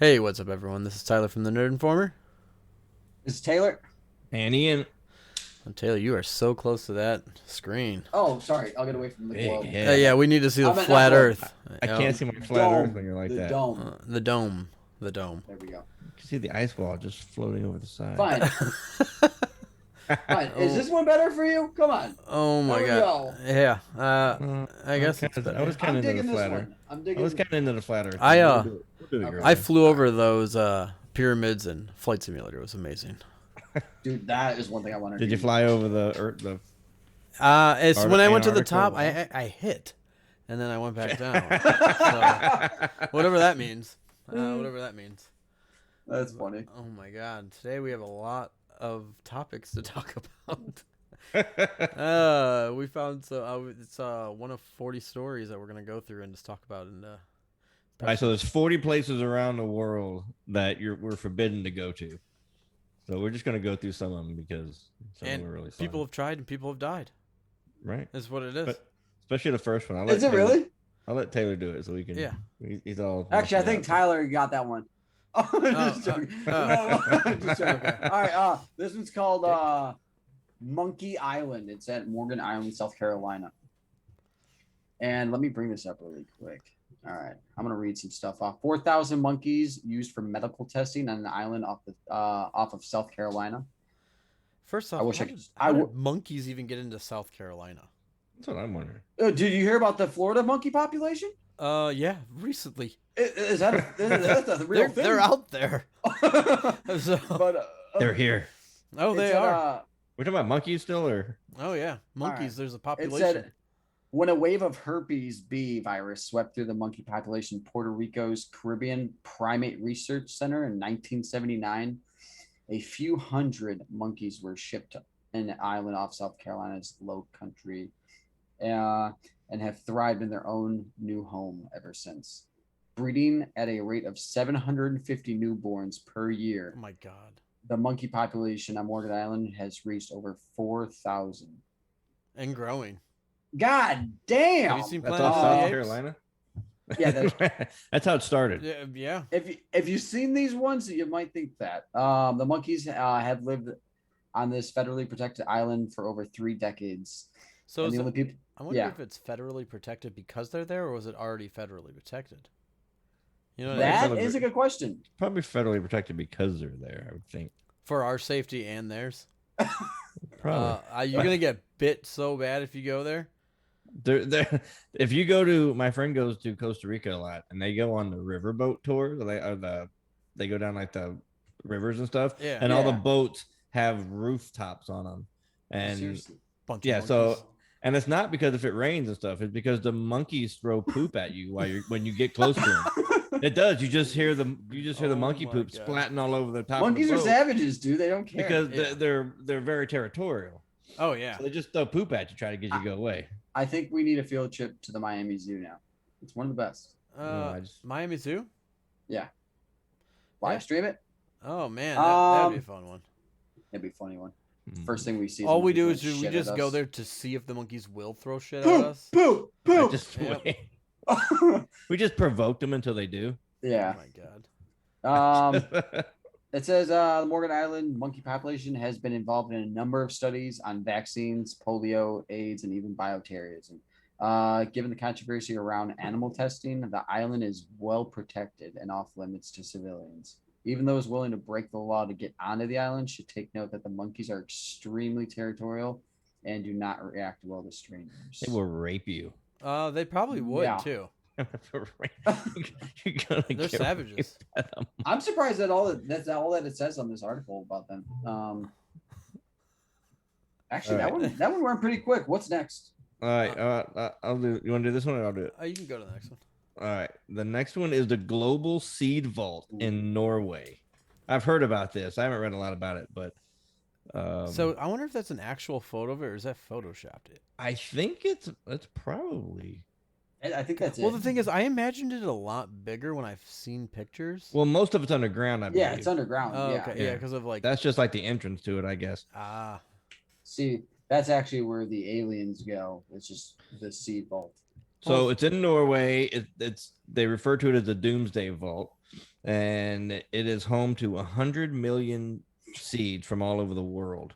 Hey, what's up, everyone? This is Tyler from the Nerd Informer. This is Taylor. And Ian, And Taylor, you are so close to that screen. Oh, sorry. I'll get away from the big globe. head. Yeah, we need to see the I meant flat not globe. Earth. I can't see my The flat Earth dome. when you're like the that. dome. The dome. The dome. There we go. You can see the ice wall just floating over the side. Fine. Fine. Is this one better for you? Come on. Oh my There we god. go. Yeah. I guess it's I was kind I'm of into digging the this flat Earth. one. I'm I digging. was kind of into the flat Earth. I, We'll do it, okay. girl. I flew over those pyramids and Flight Simulator. It was amazing. Dude, that is one thing I want to do. Did you fly over the Earth? The It's when I went to the Antarctica? top, I hit, and then I went back down. So, whatever that means. Whatever that means. That's funny. Oh my god. Today we have a lot of topics to talk about. We found it's one of 40 stories that we're gonna go through and just talk about. And All right, so there's 40 places around the world that we're forbidden to go to. So we're just gonna go through some of them because some of them are really fun. people have tried and people have died. Right? That's what it is. But especially the first one. Is it really? I'll let Taylor do it so we can. Yeah. He's all. Actually, I think Tyler got that one. Oh, just joking. No, just joking. All right. This one's called Monkey Island. It's at Morgan Island, South Carolina. And let me bring this up really quick. All right, I'm gonna read some stuff off. 4,000 monkeys used for medical testing on an island off of South Carolina. First off, I wish how did monkeys even get into South Carolina? That's what I'm wondering. Did you hear about the Florida monkey population? Yeah, recently. Is that that's a real thing? They're out there. So, But They're here. oh, they it said, are. We're talking about monkeys still, or Oh yeah, monkeys. right. There's a It population. said when a wave of herpes B virus swept through the monkey population, Puerto Rico's Caribbean Primate Research Center in 1979, a few hundred monkeys were shipped to an island off South Carolina's low country, and have thrived in their own new home ever since, breeding at a rate of 750 newborns per year. Oh my god. The monkey population on Morgan Island has reached over 4,000. And growing. God damn! Have you seen that's Planet all of the South Apes? Carolina. Yeah, That's how it started. Yeah, yeah. if you've seen these ones, you might think that the monkeys have lived on this federally protected island for over 3 decades. So And is the it- only people, I wonder yeah. if it's federally protected because they're there, or was it already federally protected? You know, That Federally- is a good question. Probably federally protected because they're there. I would think. for our safety and theirs. Probably. Are you gonna get bit so bad if you go there? If you go to, my friend goes to Costa Rica a lot, and they go on the riverboat tour. They go down like the rivers and stuff, Yeah. and all the Yeah. boats have rooftops on them, and Seriously. Bunch yeah, of so monkeys. and it's not because if it rains and stuff, it's because the monkeys throw poop at you when you get close to them. It does. You just hear the Oh monkey my poop God. splatting all over the top. Monkeys of are the boat savages, dude. They don't care. because Yeah. they're very territorial. Oh yeah. So they just throw poop at you, try to get you to go away. I think we need a field trip to the Miami Zoo now. It's one of the best. Miami Zoo. Live Yeah. stream it. Oh man, that'd be a fun one. It'd be a funny one. Mm. First thing we see. All we monkeys do is throwing we shit at just go us. there to see if the monkeys will throw shit at Poop, us. poop, I poop. just Yep. we just provoked them until they do. Yeah. Oh my god. It says the Morgan Island monkey population has been involved in a number of studies on vaccines, polio, AIDS, and even bioterrorism. Given the controversy around animal testing, the island is well protected and off limits to civilians. Even those willing to break the law to get onto the island should take note that the monkeys are extremely territorial and do not react well to strangers. They will rape you. They probably would Yeah. too. You're gonna They're get savages. raped by them. I'm surprised that that's all that it says on this article about them. Actually, All right. that one went pretty quick. What's next? All right, I'll do. You want to do this one, or I'll do it? You can go to the next one. All right. The next one is the Global Seed Vault in Norway. I've heard about this. I haven't read a lot about it, but So I wonder if that's an actual photo of it, or is that photoshopped it? I think it's probably. I think that's Well, it. the thing is, I imagined it a lot bigger when I've seen pictures. Well, most of it's underground. I believe. Yeah, it's underground. Oh, yeah. okay, Yeah. yeah, because of like That's just like the entrance to it, I guess. See, that's actually where the aliens go. It's just the seed vault. So it's in Norway. They refer to it as the Doomsday Vault, and it is home to 100 million seeds from all over the world.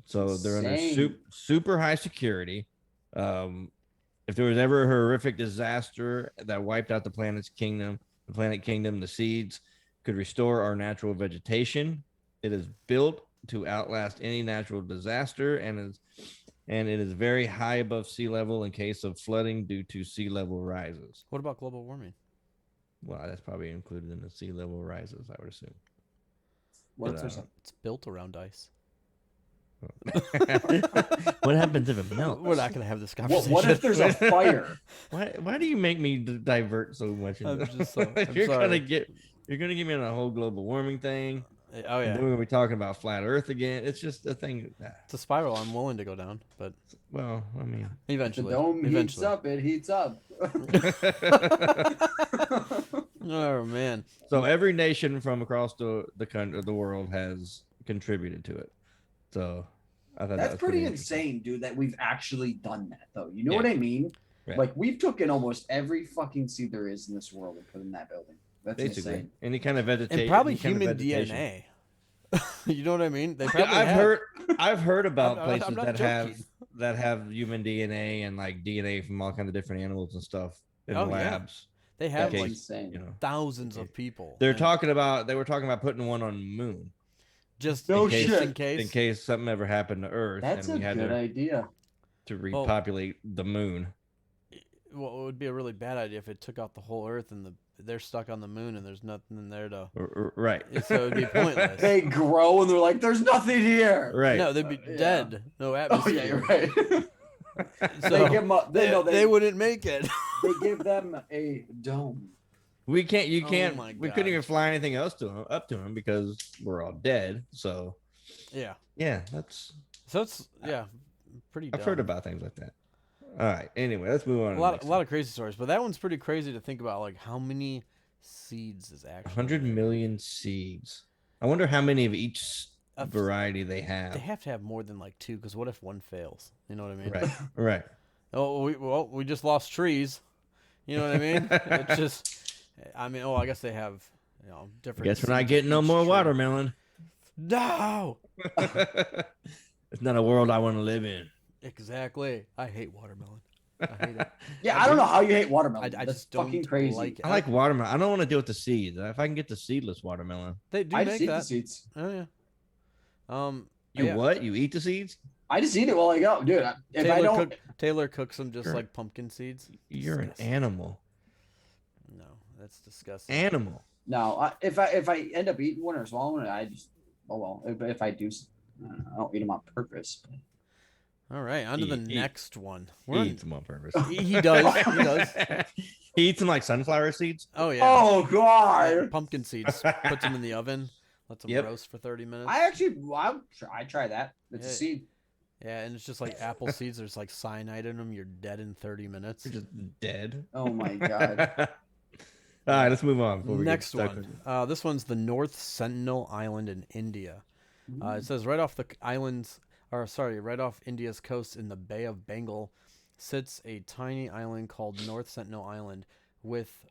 So they're under super high security. If there was ever a horrific disaster that wiped out the planet kingdom, the seeds could restore our natural vegetation. It is built to outlast any natural disaster, and it is very high above sea level in case of flooding due to sea level rises. What about global warming? Well, that's probably included in the sea level rises, I would assume. It's built around ice. What happens if it melts? We're not going to have this conversation. What if there's a fire? Why do you make me divert so much? You're gonna get me on a whole global warming thing. Oh yeah, and then we're gonna be talking about flat Earth again. It's just a thing. It's a spiral I'm willing to go down, but well, I mean, eventually, the dome heats up. It heats up. Oh man! So every nation from across the country, the world, has contributed to it. So I thought that's pretty insane, dude. That we've actually done that, though. You know what I mean? Right. Like we've taken almost every fucking seed there is in this world and put in that building. That's basically insane. Any kind of vegetation, and probably human DNA. You know what I mean? They probably I've heard about I'm places not that have human DNA and like DNA from all kinds of different animals and stuff in labs. They have That's like insane. Thousands of people. They were talking about putting one on the moon. Just no in case something ever happened to Earth. That's and a good idea. To repopulate the moon. Well, it would be a really bad idea if it took out the whole Earth and they're stuck on the moon and there's nothing in there to. Right. So it'd be pointless. They grow and they're like, "There's nothing here." Right. No, they'd be dead. No atmosphere. Oh yeah, you're right. So they give them they wouldn't make it. They give them a dome. We can't. You can't. Oh we couldn't even fly anything else up to them because we're all dead. So. Yeah. Yeah, that's. So it's pretty. I've heard about things like that. All right. Anyway, let's move on. A lot of crazy stories, but that one's pretty crazy to think about. Like how many seeds is actually 100 million seeds. I wonder how many of each variety they have. They have to have more than like 2, because what if one fails? You know what I mean? Right. Right. Oh, we just lost trees. You know what I mean? It's just, I mean, I guess they have different. Guess we're not getting no more watermelon. No. It's not a world I want to live in. Exactly. I hate watermelon. I hate it. Yeah, I don't know how you hate watermelon. I That's just don't fucking crazy. like it. I like watermelon. I don't want to deal with the seeds. If I can get the seedless watermelon. They do I make just eat that. the seeds. Oh yeah. You what? You eat the seeds? I just eat it while I go, dude. If I don't, Taylor cooks them just like pumpkin seeds. You're an animal. No, that's disgusting. Animal. no. If I end up eating one or swallowing it, I just If I do, I don't eat them on purpose. All right, on to the next one. He eats them on purpose. He does. He does. He eats them like sunflower seeds. Oh yeah. Oh god. Pumpkin seeds. Puts them in the oven. Lets them roast for 30 minutes. I try that. It's a seed. Yeah, and it's just like apple seeds. There's like cyanide in them. You're dead in 30 minutes. You're just dead. Oh my god. All right, let's move on. Next one. This one's the North Sentinel Island in India. It says right off India's coast in the Bay of Bengal sits a tiny island called North Sentinel Island with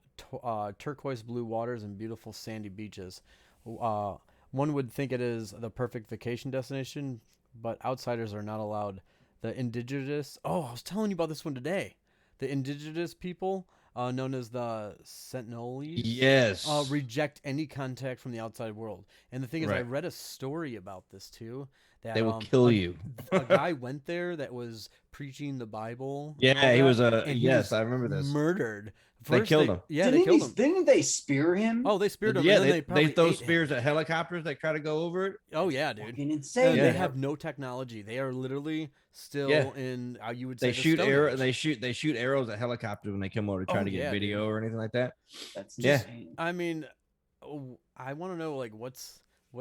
turquoise blue waters and beautiful sandy beaches. One would think it is the perfect vacation destination, but outsiders are not allowed. The indigenous... Oh, I was telling you about this one today. The indigenous people, known as the Sentinels, yes, reject any contact from the outside world. And the thing is, I read a story about this too. That, they will kill you. A guy went there that was preaching the Bible. Yeah, he was I remember this. Murdered. They killed him. Yeah, they killed him. Didn't they spear him? Oh, they speared him. Yeah, and then they throw spears at helicopters that try to go over it. Oh yeah, dude. Fucking insane. They have no technology. They are literally still in. You would say they shoot arrows. They shoot arrows at helicopters when they come over to try to get video or anything like that. That's insane. I mean, I want to know like what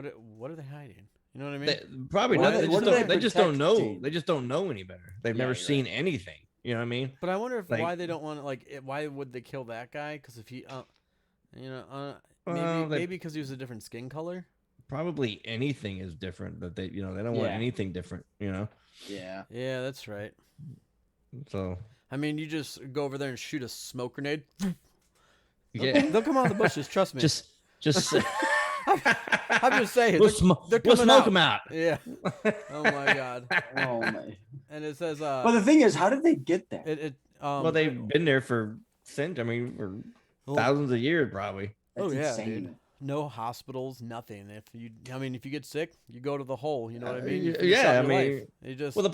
are they hiding? You know what I mean? Probably not. They just don't know. Team? They just don't know any better. They've never seen anything. You know what I mean? But I wonder if why they don't want to why would they kill that guy? Because if he, maybe because he was a different skin color. Probably anything is different. That they don't want anything different. You know? Yeah. Yeah, that's right. So I mean, you just go over there and shoot a smoke grenade. Yeah. They'll come out of the bushes. Trust me. Just. I'm just saying. We'll they're we'll coming smoke out. them out. Yeah. Oh my god. Oh my. And it says. Well, the thing is, how did they get there? Well, they've been there for for thousands of years, probably. That's yeah, insane. dude. No hospitals, nothing. If you get sick, you go to the hole. You know what I mean? You Yeah, I your mean, life. You just well, you're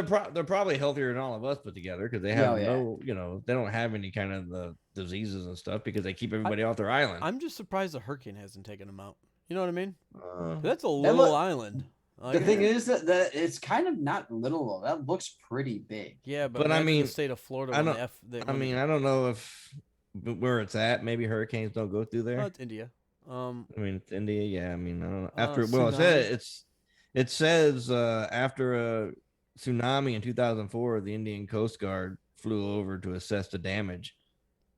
gone. they're probably healthier than all of us put together because they have Yeah. no, they don't have any kind of the diseases and stuff because they keep everybody off their island. I'm just surprised the hurricane hasn't taken them out. You know what I mean? Uh, That's a little island. The thing is that it's kind of not little. That looks pretty big. Yeah, but I mean, the state of Florida. I don't know if where it's at. Maybe hurricanes don't go through there. Oh, it's India. I mean, it's India. Yeah, I mean, I don't know. Tsunami. It says after a tsunami in 2004, the Indian Coast Guard flew over to assess the damage,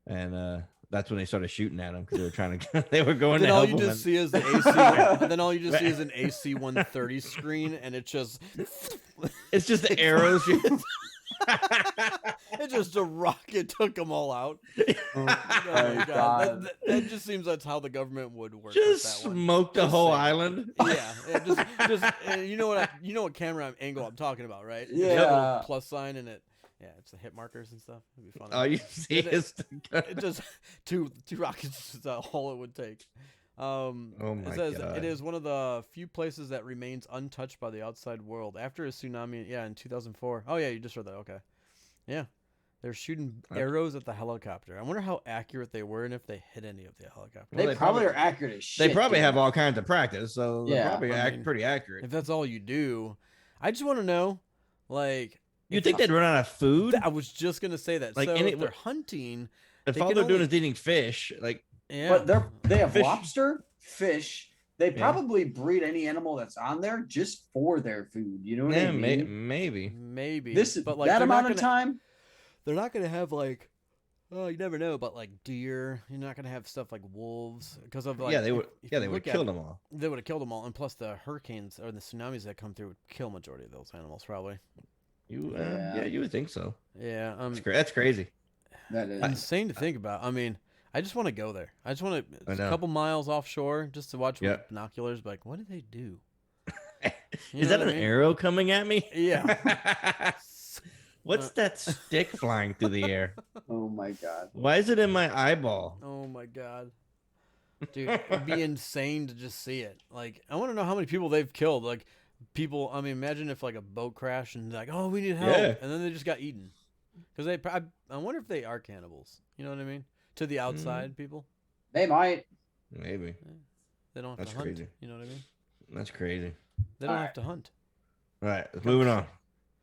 and that's when they started shooting at them because they were trying to. They were going Then to all help you them. just see is the AC. Then all you just see is an AC 130 screen, and it just. It's just the arrows. It's just a rocket took them all out. Oh my god, that just seems that's how the government would work. Just with that one. smoked the Just whole saying. island. Just you know what camera angle I'm talking about, right? Yeah. It's got a little plus sign in it. Yeah, it's the hit markers and stuff. It'd be funny. All you see is It just two rockets is all it would take. Oh my it says God. it is one of the few places that remains untouched by the outside world after a tsunami. Yeah, in 2004. Oh yeah, you just read that. Okay. Yeah, they're shooting arrows at the helicopter. I wonder how accurate they were and if they hit any of the helicopter. They probably are accurate as shit. They probably dude. have all kinds of practice, so they're Yeah, probably I mean, pretty accurate. If that's all you do, I just want to know, like. You think they'd run out of food? I was just gonna say that. Like so any- if they're hunting, If they all can they're doing only- is eating fish, like yeah. But they have Fish. lobster, fish. They probably breed any animal that's on there just for their food. You know what I mean? maybe. Maybe But like that they're not amount of gonna- time. They're not gonna have like, oh, you never know, but like deer. You're not gonna have stuff like wolves because of like. Yeah, they would. if Yeah, you they would look at kill it, them all. They would have killed them all, and plus the hurricanes or the tsunamis that come through would kill majority of those animals probably. Yeah, you would think so. Yeah, That's crazy. That is. insane to think about. I mean, I just want to go there. I just want I to a know. couple miles offshore just to watch Yeah. with binoculars. Like, what do they do? You Is know that what an I mean? arrow coming at me? Yeah. What's that stick flying through the air? Oh my god. Why is it in my eyeball? Oh my god. Dude, it'd be insane to just see it. Like, I want to know how many people they've killed. Like, people, I mean, imagine if like a boat crashed and like, oh, we need help. Yeah. And then they just got eaten. Because I wonder if they are cannibals. You know what I mean? To the outside people. They might. Maybe. They don't have That's to hunt. crazy. You know what I mean? That's crazy. They don't All have to hunt. All right, moving on.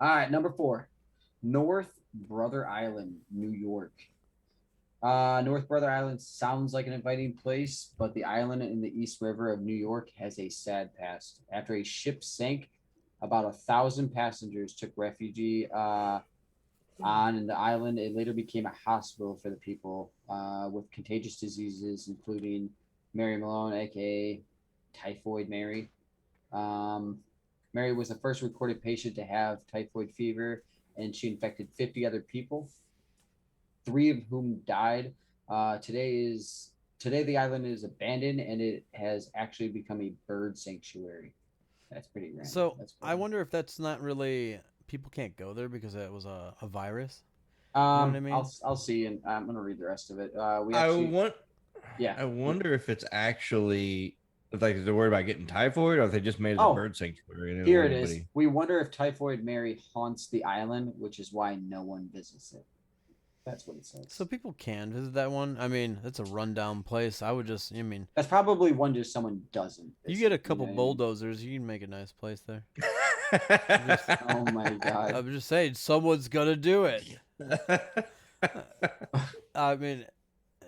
All right, number 4, North Brother Island, New York. North Brother Island sounds like an inviting place, but the island in the East River of New York has a sad past. After a ship sank, about 1,000 passengers took refuge on the island. It later became a hospital for the people with contagious diseases, including Mary Malone, aka Typhoid Mary. Mary was the first recorded patient to have typhoid fever, and she infected 50 other people, 3 of whom died. Today the island is abandoned, and it has actually become a bird sanctuary. That's pretty random. So That's I wonder if that's not really people can't go there because it was a virus. what I mean? I'll see, and I'm gonna read the rest of it. I wonder if it's actually like they're worried about getting typhoid, or if they just made it a bird sanctuary. And Here it is. We wonder if Typhoid Mary haunts the island, which is why no one visits it. That's what it says. So people can visit that one. I mean, it's a rundown place. I would just, I mean, That's probably one just someone doesn't. you visit, get a couple know what I mean? bulldozers, you can make a nice place there. Oh my god. I'm just saying, someone's gonna do it. I mean,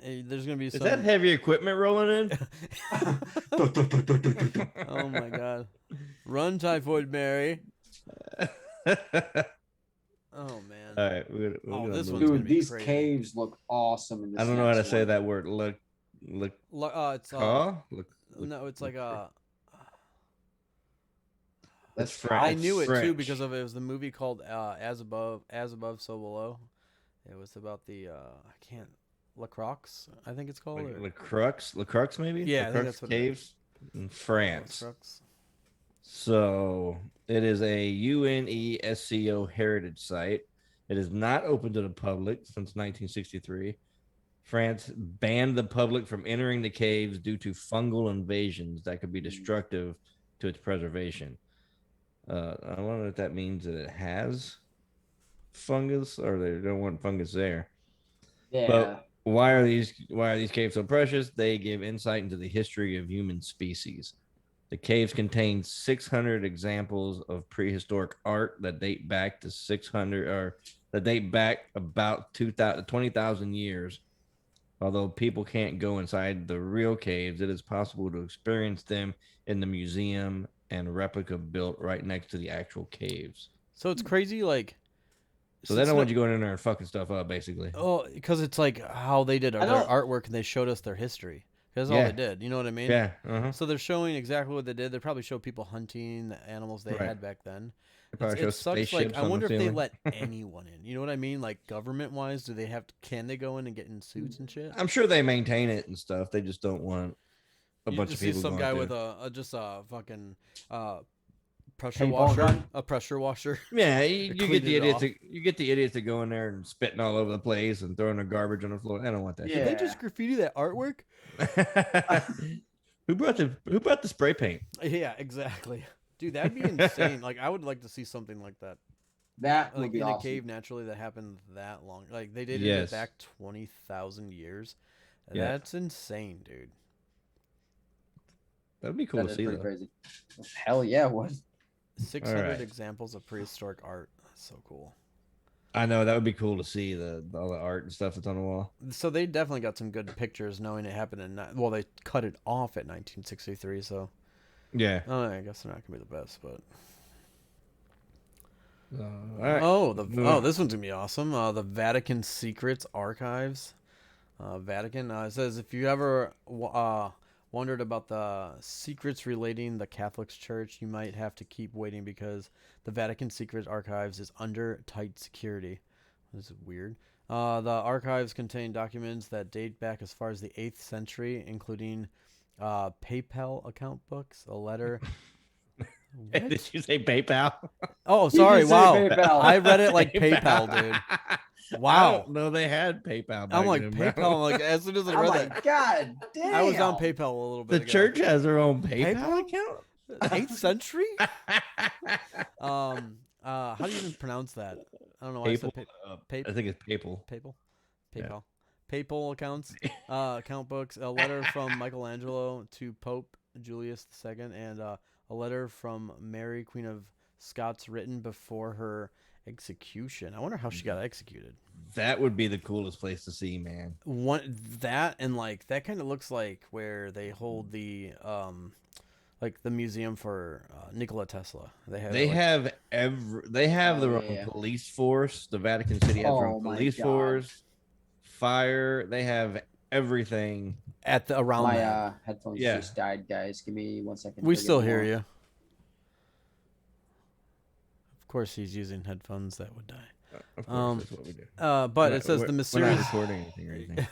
there's gonna be Is some. that heavy equipment rolling in? Oh my god! Run, Typhoid Mary. Oh man. All right, we're gonna this move one's on. gonna Dude, be these crazy. caves look awesome in this. I don't know how to next say one. that word. Look, It's no, it's like That's French. I knew it too French. because of it was the movie called As Above, So Below. It was about the I can't Lacroix, I think it's called. Or... Lacroix maybe. Yeah, I think Lacroix that's what caves in France. Lacroix. So it is a UNESCO heritage site. It is not open to the public since 1963. France banned the public from entering the caves due to fungal invasions that could be destructive to its preservation. I wonder if that means that it has fungus or they don't want fungus there. Yeah. But why are these caves so precious? They give insight into the history of human species. The caves contain 600 examples of prehistoric art that date back to 600 or that date back about 20,000 years. Although people can't go inside the real caves, it is possible to experience them in the museum and replica built right next to the actual caves. So it's crazy, like. So they don't want you going in there and fucking stuff up, basically. Oh, because it's like how they did their artwork and they showed us their history. That's all they did. You know what I mean? Yeah. So they're showing exactly what they did. They probably show people hunting the animals they had back then. It sucks. Like I wonder if they let anyone in. You know what I mean? Like government wise, do they have? Can they go in and get in suits and shit? I'm sure they maintain it and stuff. They just don't want a bunch of people. See some guy with just a fucking pressure washer. Yeah, you get the idiots. You get the idiots that go in there and spitting all over the place and throwing their garbage on the floor. I don't want that. Yeah. Did they just graffiti that artwork? Who brought the spray paint? Yeah, exactly. Dude, that'd be insane. Like, I would like to see something like that. That would like be in awesome. a cave naturally that happened that long. Like they dated it back 20,000 years. Yeah. That's insane, dude. That'd be cool to see. Though. Crazy. Hell yeah, it was. 600 examples of prehistoric art. That's so cool. I know that would be cool to see all the art and stuff that's on the wall. So they definitely got some good pictures, knowing it happened in. Well, they cut it off at 1963, so. Yeah. I guess they're not gonna be the best, but. All right. This one's gonna be awesome. The Vatican Secrets Archives. Vatican. It says if you ever wondered about the secrets relating the Catholic Church, you might have to keep waiting because the Vatican Secrets Archives is under tight security. This is weird. The archives contain documents that date back as far as the 8th century, including PayPal account books, a letter. Did you say PayPal? Oh, sorry. Wow. I read it like PayPal, dude. Wow. I don't know they had PayPal. I'm like, PayPal. I'm like, as soon as I read that. God damn. I was on PayPal a little bit ago. The church has their own PayPal account? 8th century? How do you even pronounce that? I don't know why Papal? I think it's Papal. PayPal? PayPal. PayPal accounts, account books, a letter from Michelangelo to Pope Julius II, and a letter from Mary, Queen of Scots, written before her execution. I wonder how she got executed. That would be the coolest place to see, man. That kind of looks like where they hold the like the museum for Nikola Tesla. They have their own police force. The Vatican City has their own police force, fire. They have everything at the around. My headphones just died, guys. Give me 1 second. We still hear you. Of course, he's using headphones that would die. Of course, that's what we do. But it says the mysterious. We're not recording anything or anything.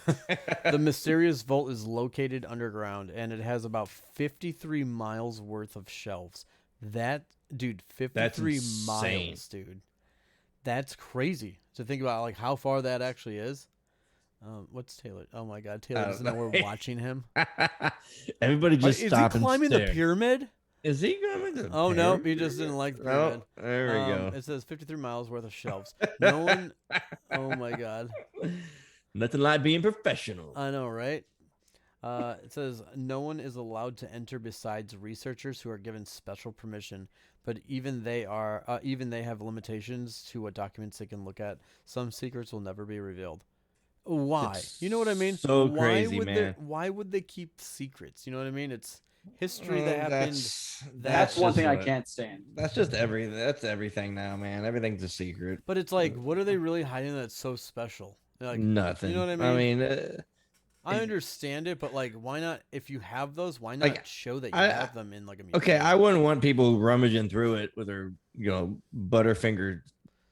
The mysterious vault is located underground, and it has about 53 miles worth of shelves. Dude, 53 miles, dude. That's crazy to think about, like how far that actually is. What's Taylor? Oh my God, Taylor doesn't know we're watching him. Everybody just stop and stare. Is he climbing the pyramid? Is he climbing the pyramid? Oh no, he just didn't like the pyramid. Oh, there we go. It says 53 miles worth of shelves. No one. Oh my God. Nothing like being professional. I know, right? It says no one is allowed to enter besides researchers who are given special permission. But even they have limitations to what documents they can look at. Some secrets will never be revealed. Why? You know what I mean? So crazy, man. Why would they keep secrets? You know what I mean? It's history that happened. That's one thing I can't stand. That's just everything. That's everything now, man. Everything's a secret. But it's like, what are they really hiding that's so special? Like, nothing. You know what I mean? I I understand it, but like, why not? If you have those, why not show that you have them in like a museum? Okay, I wouldn't want people rummaging through it with their, Butterfinger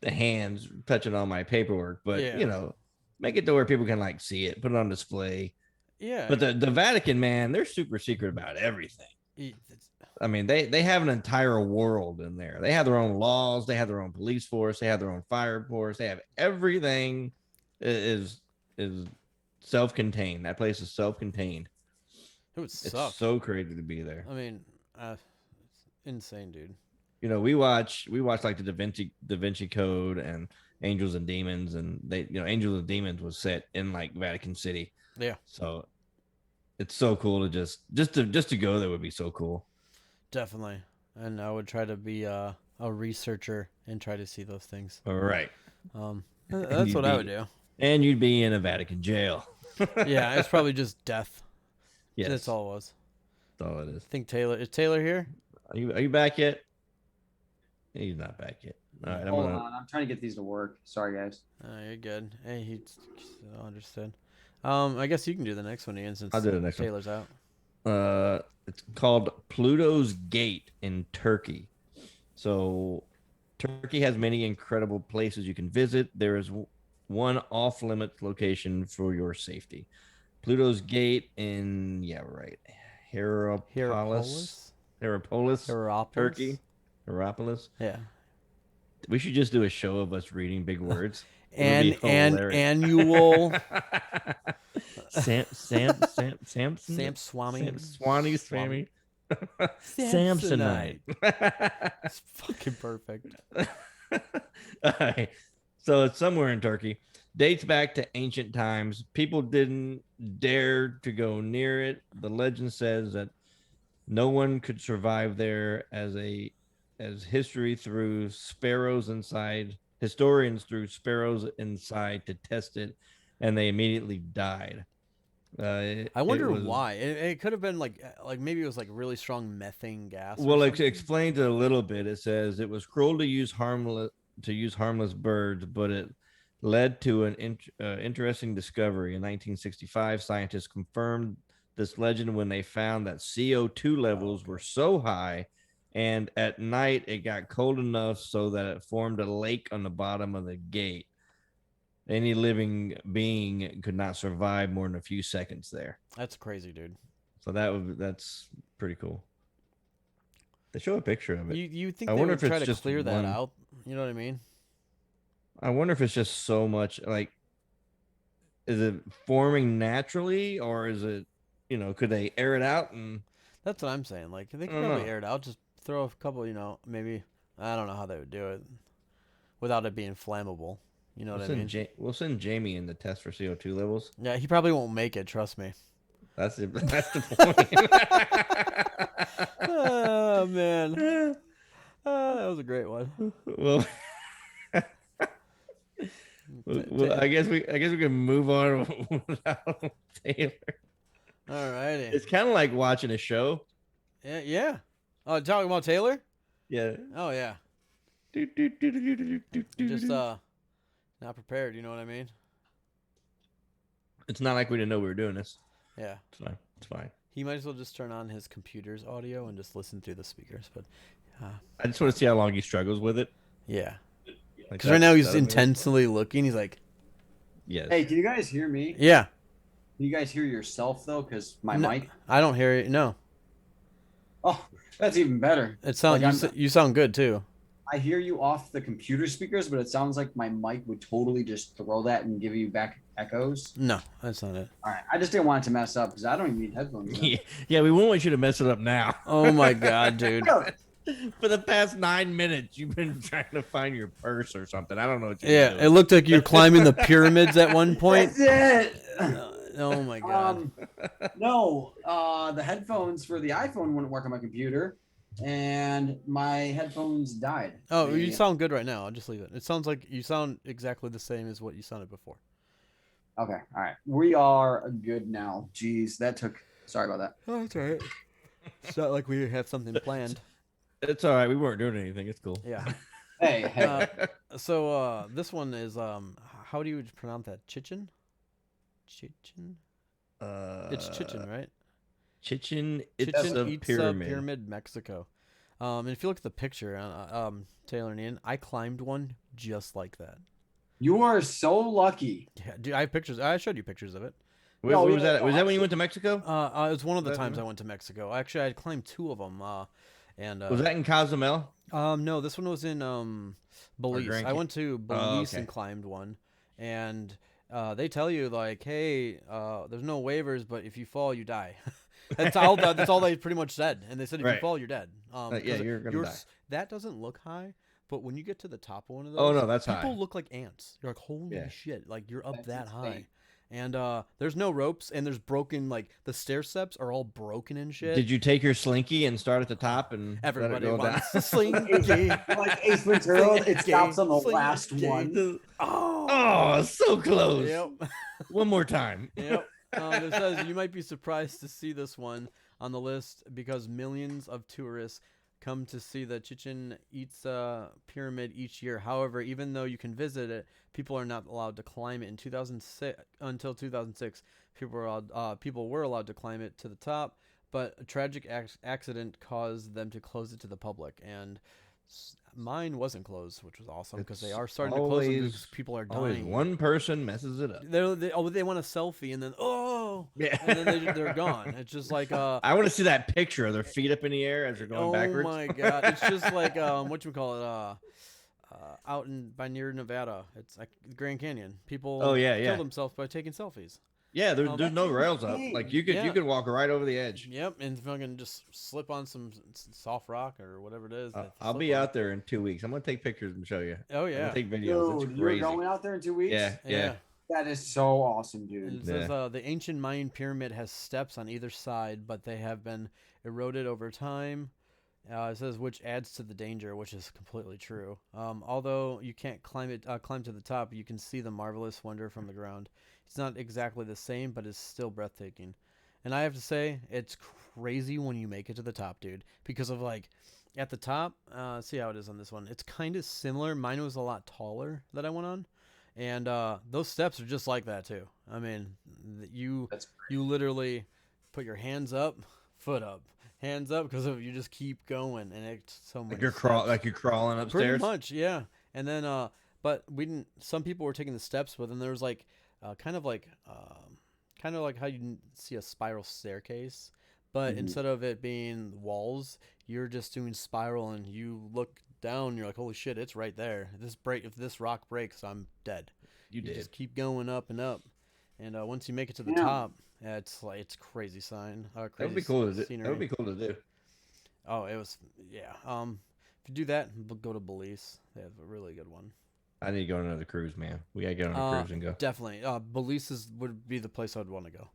the hands touching on my paperwork, but Yeah. you know, make it to where people can like see it, put it on display. Yeah. But the Vatican, man, they're super secret about everything. It's- I mean, they have an entire world in there. They have their own laws. They have their own police force. They have their own fire force. They have everything is self-contained. That place is self-contained. It would It's suck. so crazy to be there. I mean, it's insane, dude. You know, we watch like the Da Vinci Code and Angels and Demons, and they, you know, Angels and Demons was set in like Vatican City. Yeah. So it's so cool to just to go there would be so cool. Definitely. And I would try to be a researcher and try to see those things. All right. That's you'd what I be- would do. And you'd be in a Vatican jail. Yeah, it's probably just death. Yes. That's all it was. That's all it is. I think is Taylor here? Are you back yet? He's not back yet. All right, Hold on, I'm trying to get these to work. Sorry, guys. You're good. Hey, he's understood. I guess you can do the next one, Ian, since I'll do the next one. Taylor's out. It's called Pluto's Gate in Turkey. So Turkey has many incredible places you can visit. There is one off-limits location for your safety. Pluto's Gate in Hierapolis, Turkey. Hierapolis. Yeah. We should just do a show of us reading big words. And annual Samsonite. It's fucking perfect. All right. So it's somewhere in Turkey. Dates back to ancient times. People didn't dare to go near it. The legend says that no one could survive there as history threw sparrows inside. Historians threw sparrows inside to test it, and they immediately died. I wonder why. It could have been like maybe it was like really strong methane gas. Well, it explains it a little bit. It says it was cruel to use harmless birds, but it led to an interesting discovery. In 1965, scientists confirmed this legend when they found that CO2 levels were so high, and at night it got cold enough so that it formed a lake on the bottom of the gate. Any living being could not survive more than a few seconds there. That's crazy, dude. So that's pretty cool. They show a picture of it. You think I they wonder would if try it's to just clear that one- out? You know what I mean? I wonder if it's just so much like, is it forming naturally, or is it, you know, could they air it out? And That's what I'm saying. Like they could I don't probably know. air it out. Just throw a couple. You know, maybe I don't know how they would do it without it being flammable. You know what I mean? We'll send Jamie in the test for CO2 levels. Yeah, he probably won't make it. Trust me. That's the point. Oh man, that was a great one. Well, I guess we can move on without Taylor. All righty. It's kind of like watching a show. Yeah. Oh, talking about Taylor? Yeah. Oh yeah. Just not prepared. You know what I mean? It's not like we didn't know we were doing this. Yeah. It's fine. It's fine. He might as well just turn on his computer's audio and just listen through the speakers. But I just want to see how long he struggles with it. yeah, Like because right now he's that'll be- intensely looking. He's like, Yes. Hey, can you guys hear me? yeah. Can you guys hear yourself though? Because my No, mic. I don't hear it. No, Oh, that's even better. it sounds. Like, you sound good too. I hear you off the computer speakers, but it sounds like my mic would totally just throw that and give you back echoes. No, that's not it. All right, I just didn't want it to mess up because I don't even need headphones. now. Yeah, we won't want you to mess it up now. Oh my god, dude. For the past 9 minutes, you've been trying to find your purse or something. I don't know what you're Yeah, doing. it looked like you were climbing the pyramids at one point. That's it. Oh my god. No, the headphones for the iPhone wouldn't work on my computer, and my headphones died. Oh, They- you sound good right now. I'll just leave it. It sounds like you sound exactly the same as what you sounded before. Okay, all right, we are good now. Jeez, that took. Sorry about that. Oh, that's all right. It's not like we have something planned. It's all right. We weren't doing anything. It's cool. Yeah. Hey, So this one is how do you pronounce that? Chichen? Chichen? It's Chichen, right? Chichen Chichen Itza Itza pyramid. Pyramid, Mexico. And if you look at the picture, Taylor and Ian, I climbed one just like that. You are so lucky. Yeah, dude, I have pictures. I showed you pictures of it. Where, No, where was yeah, that? no, Was that when you went to Mexico? It was one of the That- times I went to Mexico. Actually, I climbed 2 of them. And Was that in Cozumel? no, this one was in Belize. Grand I Ca- went to Oh, Belize okay. and climbed one, and they tell you like, hey, there's no waivers, but if you fall, you die. That's all. That's all they pretty much said. And they said if you Right. fall, you're dead. Yeah, you're gonna die. That doesn't look high, but when you get to the top of one of those, Oh no, that's people high. look like ants. You're like, holy Yeah. shit! Like you're up That's that insane. high. And there's no ropes, and there's broken, like the stair steps are all broken and shit. Did you take your slinky and start at the top and Everybody let it go wants down? to slinky. Like Ace Ventura, it stops on the Slinky. last one. Oh, Oh, so close. Yep. One more time. Yep. It says you might be surprised to see this one on the list because millions of tourists come to see the Chichen Itza pyramid each year. However, even though you can visit it, people are not allowed to climb it. In 2006, until 2006, people were allowed to climb it to the top, but a tragic accident caused them to close it to the public. And mine wasn't closed, which was awesome because they It's are starting to close them always- because people are Always dying. one person messes it up. They want a selfie and then Yeah. and then they're gone. It's just like I want to see that picture of their feet up in the air as they're going backwards. Oh my god! It's just like what you call it? Out by near Nevada, it's like the Grand Canyon. People Oh, yeah, yeah. kill themselves by taking selfies. Yeah, there's That's no rails up. Like you Yeah. could walk right over the edge. Yep, and fucking just slip on some soft rock or whatever it is. that you I'll slip be on. out there in 2 weeks. I'm gonna take pictures and show you. Oh I'm yeah, gonna take videos. Dude, It's you're crazy. going out there in 2 weeks? Yeah. That is so awesome, And dude. it says the ancient Mayan pyramid has steps on either side, but they have been eroded over time. It says which adds to the danger, which is completely true. Although you can't climb to the top, you can see the marvelous wonder from the ground. It's not exactly the same, but it's still breathtaking. And I have to say, it's crazy when you make it to the top, dude. Because of like, at the top, see how it is on this one. It's kind of similar. Mine was a lot taller that I went on. And those steps are just like that too. I mean, you literally put your hands up, foot up, hands up, because you just keep going, and it's so much. Like you're crawling upstairs. Pretty much, yeah. And then, but we didn't. Some people were taking the steps, but then there was like, kind of like how you see a spiral staircase, but instead of it being walls, you're just doing spiral, and you look down, you're like, holy shit, it's right there. If this rock breaks, I'm dead. You did. Just keep going up and up, and once you make it to the Yeah. top, it's crazy sign. That would be cool to do. scenery. That would be cool to do. Oh, it was, yeah. If you do that, go to Belize. They have a really good one. I need to go on another cruise, man. We gotta get on a cruise and go. Definitely. Belize would be the place I'd want to go.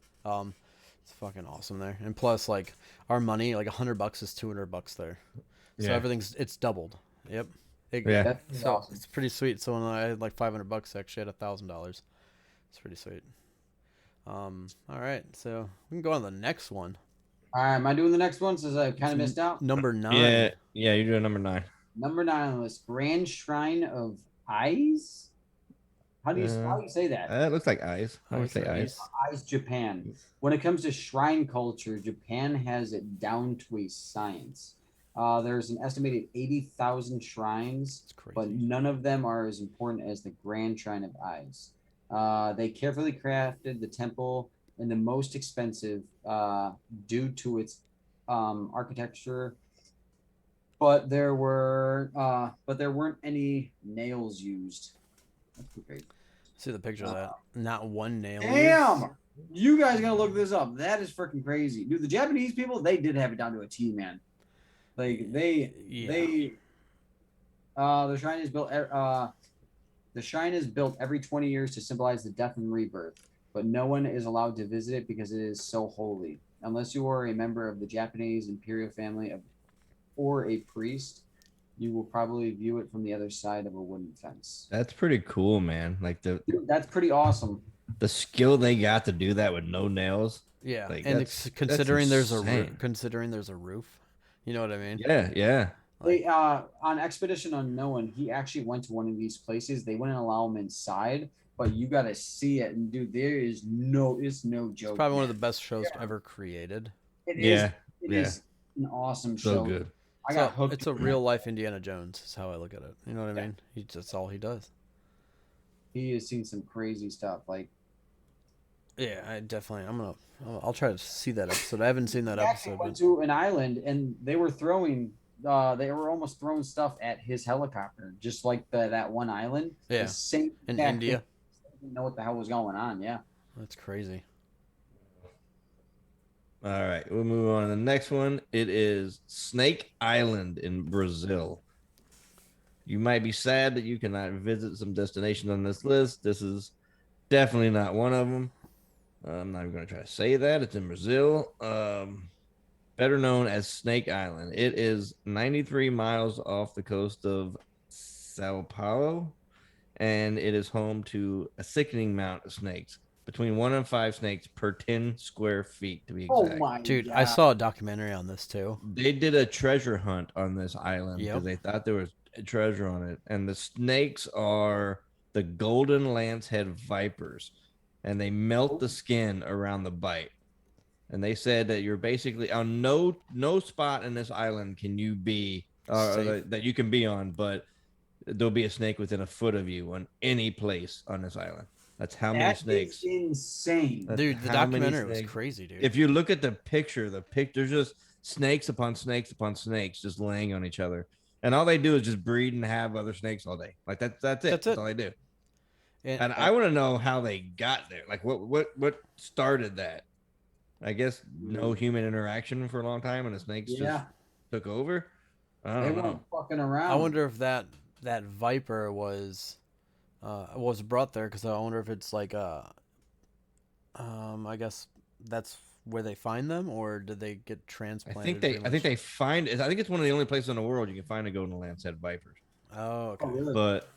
It's fucking awesome there, and plus, like our money, like $100 is $200 there, so Yeah. it's doubled. Yep. Yeah. That's So awesome. it's pretty sweet. So when I had like $500, actually, I had $1,000. It's pretty sweet. All right, so we can go on to the next one. All right, am I doing the next one since I kind of missed out? Number 9. Yeah, you're doing number 9. Number 9 on the list, Grand Shrine of Eyes. How do you say that? It looks like eyes. I would Eyes say or eyes. Eyes, Japan. When it comes to shrine culture, Japan has it down to a science. There's an estimated 80,000 shrines, It's crazy. but none of them are as important as the Grand Shrine of Eyes. They carefully crafted the temple and the most expensive due to its architecture, but there weren't any nails used. That's great. See the picture of that? Not one nail. Damn! You guys gotta look this up. That is freaking crazy, dude. The Japanese people, they did have it down to a T, man. Like the shrine is built. The shrine is built every 20 years to symbolize the death and rebirth, but no one is allowed to visit it because it is so holy. Unless you are a member of the Japanese imperial family or a priest, you will probably view it from the other side of a wooden fence. That's pretty cool, man. Like Dude, that's pretty awesome. the skill they got to do that with no nails. Yeah, Like, and that's considering there's a insane. considering there's a roof, you know what I mean? Yeah. They on Expedition Unknown, he actually went to one of these places. They wouldn't allow him inside, but you got to see it. And dude, it's no joke. It's probably one of the best shows ever created. It is. Yeah. It is an awesome So show. good. I got hooked. It's a real life Indiana Jones. Is how I look at it. You know what I mean? That's all he does. He has seen some crazy stuff. Like, Yeah, I'll try to see that episode. I haven't seen that he actually episode. went to an island and they were almost throwing stuff at his helicopter, just like that one island. Yeah. The same In exact India. thing. Didn't know what the hell was going on. Yeah. That's crazy. All right, we'll move on to the next one. It is Snake Island in Brazil. You might be sad that you cannot visit some destinations on this list. This is definitely not one of them. I'm not even going to try to say that. It's in Brazil. Better known as Snake Island. It is 93 miles off the coast of Sao Paulo, and it is home to a sickening amount of snakes. Between 1 and 5 snakes per 10 square feet, to be exact. Oh my Dude, God. I saw a documentary on this too. They did a treasure hunt on this island because Yep. they thought there was a treasure on it. And the snakes are the golden lancehead vipers, and they melt the skin around the bite. And they said that you're basically on no spot in this island can you be that you can be on, but there'll be a snake within a foot of you on any place on this island. That's how many snakes. Is insane. That's Dude, the how many documentary was snakes. crazy, dude. If you look at the picture, there's just snakes upon snakes upon snakes just laying on each other. And all they do is just breed and have other snakes all day. Like that's it. That's all they do. And I want to know how they got there. Like what started that? I guess no human interaction for a long time and the snakes just took over. I don't know. Weren't fucking around. I wonder if that viper was brought there because I wonder if it's like I guess that's where they find them, or did they get transplanted? I think they find it. I think it's one of the only places in the world you can find a golden lancehead vipers. Oh, okay. Oh, really? But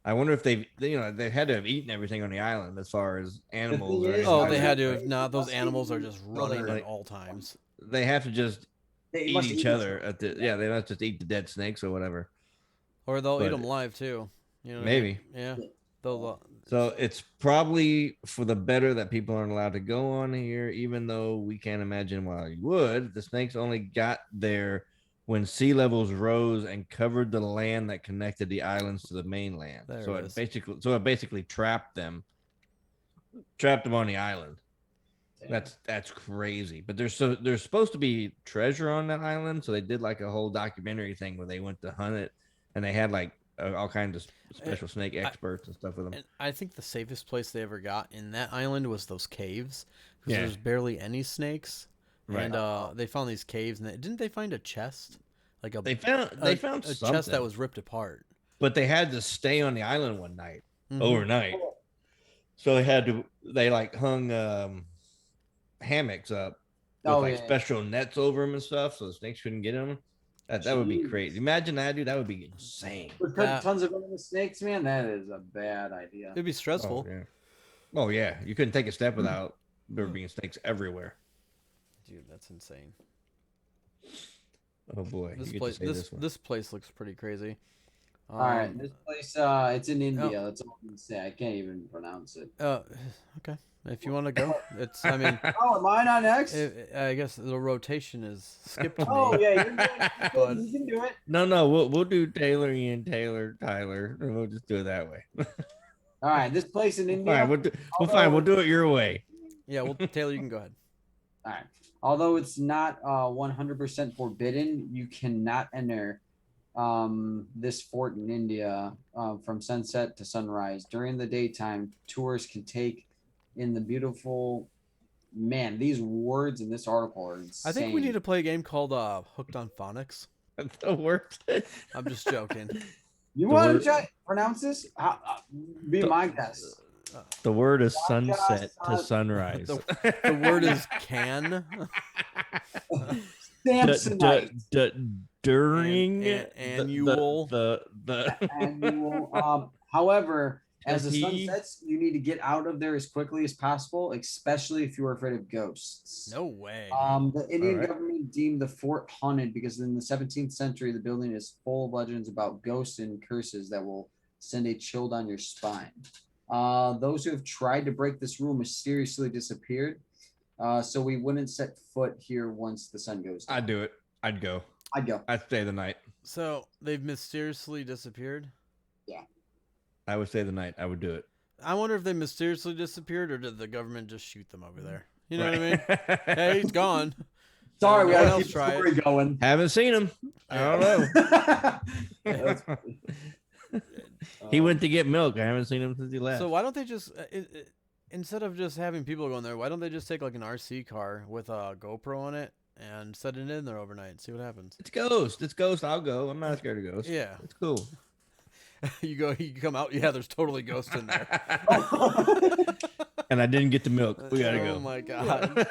I wonder if they had to have eaten everything on the island as far as animals. thing is, Oh, I they was had to afraid have. Nah, they those must animals eat are just each other. running at Like- all times. They have to just They eat must each other at the they must just eat the dead snakes or whatever. Or they'll eat But- them live too. You know what I Maybe. mean? Yeah. They'll. So it's probably for the better that people aren't allowed to go on here, even though we can't imagine why you would. The snakes only got there when sea levels rose and covered the land that connected the islands to the mainland. There So it it is. basically trapped them on the island. That's crazy. But there's supposed to be treasure on that island, so they did like a whole documentary thing where they went to hunt it, and they had like all kinds of special snake experts and stuff with them. And I think the safest place they ever got in that island was those caves, because Yeah. there's barely any snakes. Right. And they found these caves, and didn't they find a chest? Like They found a something, chest that was ripped apart. but they had to stay on the island one night Mhm. overnight. So they like hung hammocks up with special nets over them and stuff, so the snakes couldn't get them. That would be Jeez. crazy. Imagine that, dude. That would be insane. With tons of venomous snakes, man, that is a bad idea. It'd be stressful. Oh yeah. You couldn't take a step without there being snakes everywhere. Dude, that's insane. Oh boy. This You get to place, say this one. this place looks pretty crazy. All right, this place, it's in India. That's all I'm gonna say. I can't even pronounce it. Okay. If you want to go, it's. I mean, Oh, am I not next? I guess the rotation is skipped to Oh me. yeah, you're good. But- You can do it. No, we'll do Taylor, Ian, Taylor, Tyler. And we'll just do it that way. All right, this place in India. Fine, we'll do it your way. Yeah. Well, Taylor, you can go ahead. All right. Although it's not 100% forbidden, you cannot enter this fort in India from sunset to sunrise. During the daytime, tourists can take in the beautiful. Man, these words in this article are insane. I think we need to play a game called Hooked on Phonics. That's the worst. I'm just joking. You the want word- to try pronounce this? Be my guest. The word is sunset to sunrise. The word is can. Samsonite. During annual. the Annual. However, as the sun He- sets, you need to get out of there as quickly as possible, especially if you are afraid of ghosts. No way. The Indian Alright. government deemed the fort haunted because in the 17th century, the building is full of legends about ghosts and curses that will send a chill down your spine. Those who have tried to break this rule mysteriously disappeared. So we wouldn't set foot here once the sun goes down. I'd do it. I'd go. I'd go. I'd stay the night. So they've mysteriously disappeared. Yeah. I would stay the night. I would do it. I wonder if they mysteriously disappeared or did the government just shoot them over there? You know Right. what I mean? Hey, he's gone. Sorry, we No one gotta else keep the try story it. going. Haven't seen him. I don't know. That's funny. He went to get milk. I haven't seen him since he left. So why don't they just instead of just having people going there, why don't they just take like an RC car with a GoPro on it and set it in there overnight and see what happens? It's Ghost. It's Ghost. I'll go. I'm not scared of Ghost. Yeah. It's cool. You come out, yeah, there's totally ghosts in there. And I didn't get the milk. We gotta go. Oh my god.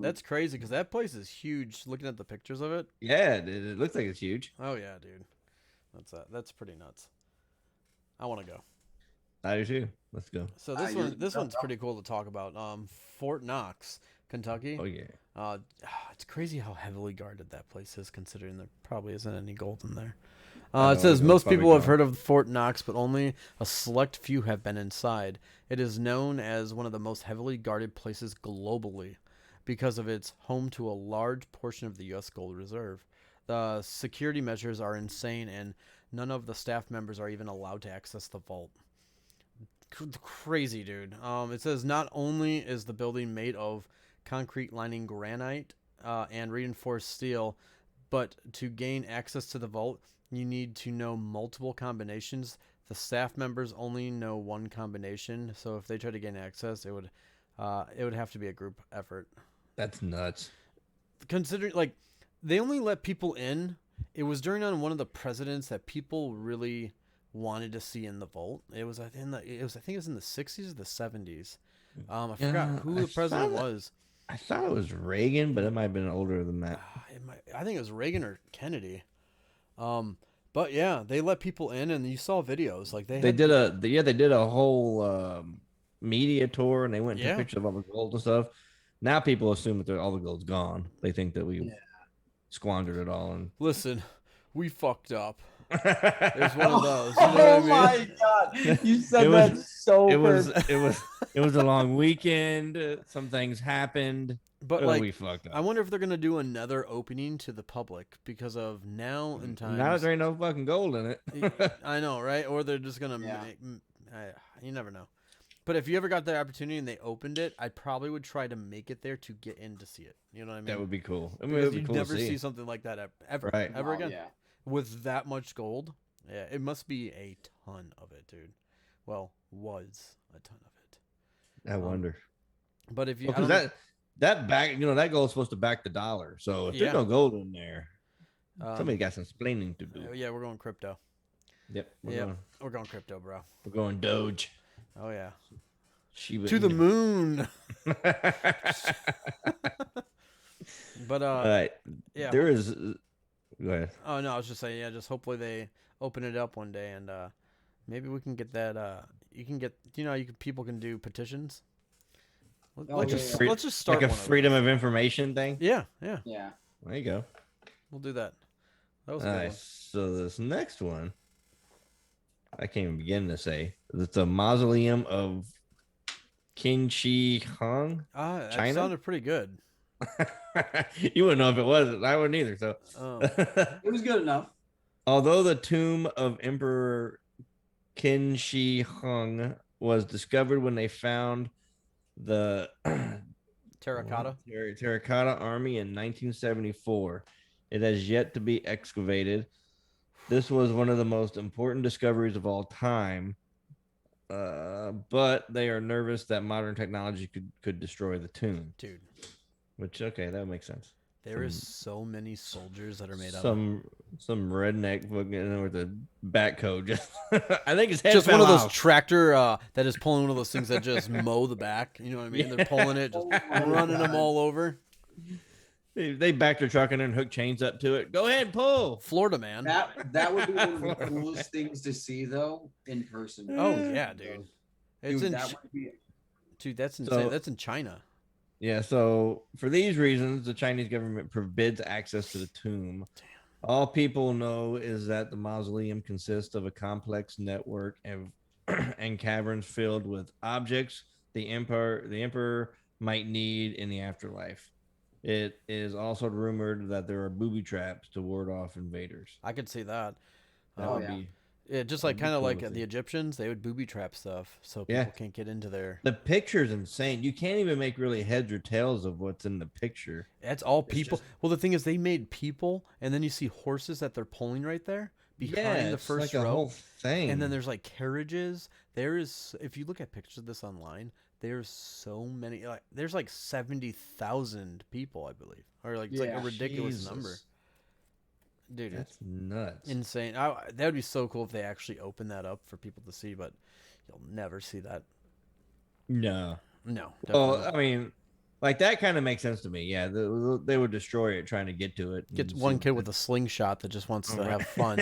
That's crazy because that place is huge. Looking at the pictures of it. Yeah, it looks like it's huge. Oh yeah, dude. That's pretty nuts. I want to go. I do too. Let's go. So this one's pretty cool to talk about. Fort Knox, Kentucky. Oh yeah. It's crazy how heavily guarded that place is, considering there probably isn't any gold in there. I It know, says it's most probably people have gone. heard of Fort Knox, but only a select few have been inside. It is known as one of the most heavily guarded places globally because of its home to a large portion of the U.S. gold reserve. The security measures are insane, and none of the staff members are even allowed to access the vault. Crazy, dude. It says not only is the building made of concrete lining granite and reinforced steel, but to gain access to the vault, you need to know multiple combinations. The staff members only know one combination, so if they try to gain access, it would have to be a group effort. That's nuts. Considering, like, they only let people in. It was during on one of the presidents that people really wanted to see in the vault. It was I think it was in the 60s or the 70s. I forgot who the president was. I thought it was Reagan, but it might have been older than that. I think it was Reagan or Kennedy. But yeah, they let people in, and you saw videos like they did a whole media tour, and they went and took pictures of all the gold and stuff. Now people assume that all the gold's gone. They think that we squandered it all. And listen, we fucked up. There's one of those. You know what I mean? My god, you said that so. It was a long weekend. Some things happened. But we fucked up. I wonder if they're gonna do another opening to the public because of now and times. Now there ain't no fucking gold in it. I know, right? Or they're just gonna you never know. But if you ever got the opportunity and they opened it, I probably would try to make it there to get in to see it. You know what I mean? That would be cool. I mean, Because it'd be you'd cool never to see something like that ever again. Yeah. With that much gold. Yeah, it must be a ton of it, dude. Well, was a ton of it. I wonder. But if you because that back, that gold's supposed to back the dollar. So if there's no gold in there, somebody got some explaining to do. Yeah, we're going crypto. Yep. We're going crypto, bro. We're going Doge. Oh yeah. To the moon. But all right. yeah. There is. Go ahead. Oh no, I was just saying, just hopefully they open it up one day, and maybe we can get that. You can get, people can do petitions. Let's just start like a one freedom of information thing. Yeah. Yeah. There you go. We'll do that. That was a all good right. one. So this next one, I can't even begin to say. It's a mausoleum of Qin Shi Huang. That China? sounded pretty good. You wouldn't know if it was. I wouldn't either. So It was good enough. Although the tomb of Emperor Qin Shi Huang was discovered when they found the Terracotta army in 1974, it has yet to be excavated. This was one of the most important discoveries of all time. But they are nervous that modern technology could destroy the tomb. dude. Which, okay, that makes sense. There is so many soldiers that are made out Some redneck fucking with a backhoe. Just I think his head just one fell of those off. tractor that is pulling one of those things that just mow the back. You know what I mean? They're pulling it, just running them all over. They backed their truck in there and hooked chains up to it. Go ahead and pull. Florida man. That would be one of the coolest things to see though in person. Oh yeah, dude. It's Dude, in dude. That's insane. So- That's in China. Yeah, so for these reasons, the Chinese government forbids access to the tomb. All people know is that the mausoleum consists of a complex network and caverns filled with objects the emperor might need in the afterlife. It is also rumored that there are booby traps to ward off invaders. I could see that. That Oh, would yeah. be Yeah, just that'd like be kind of cool like to the see. Egyptians, they would booby trap stuff so Yeah. people can't get into there. The picture's insane. You can't even make really heads or tails of what's in the picture. That's all It's people. just- Well, the thing is, they made people, and then you see horses that they're pulling right there Yeah, behind the it's first like a row. whole thing. And then there's like carriages. There is, if you look at pictures of this online, there's so many. Like, there's like 70,000 people, I believe, or like it's like a Yeah. ridiculous number, Jesus. dude. That's It's nuts. insane. That would be so cool if they actually open that up for people to see, but you'll never see that. No. No. Well, Definitely not. I mean, like that kind of makes sense to me. Yeah, they would destroy it trying to get to it. Get and one see kid what with a slingshot that just wants to Right. have fun.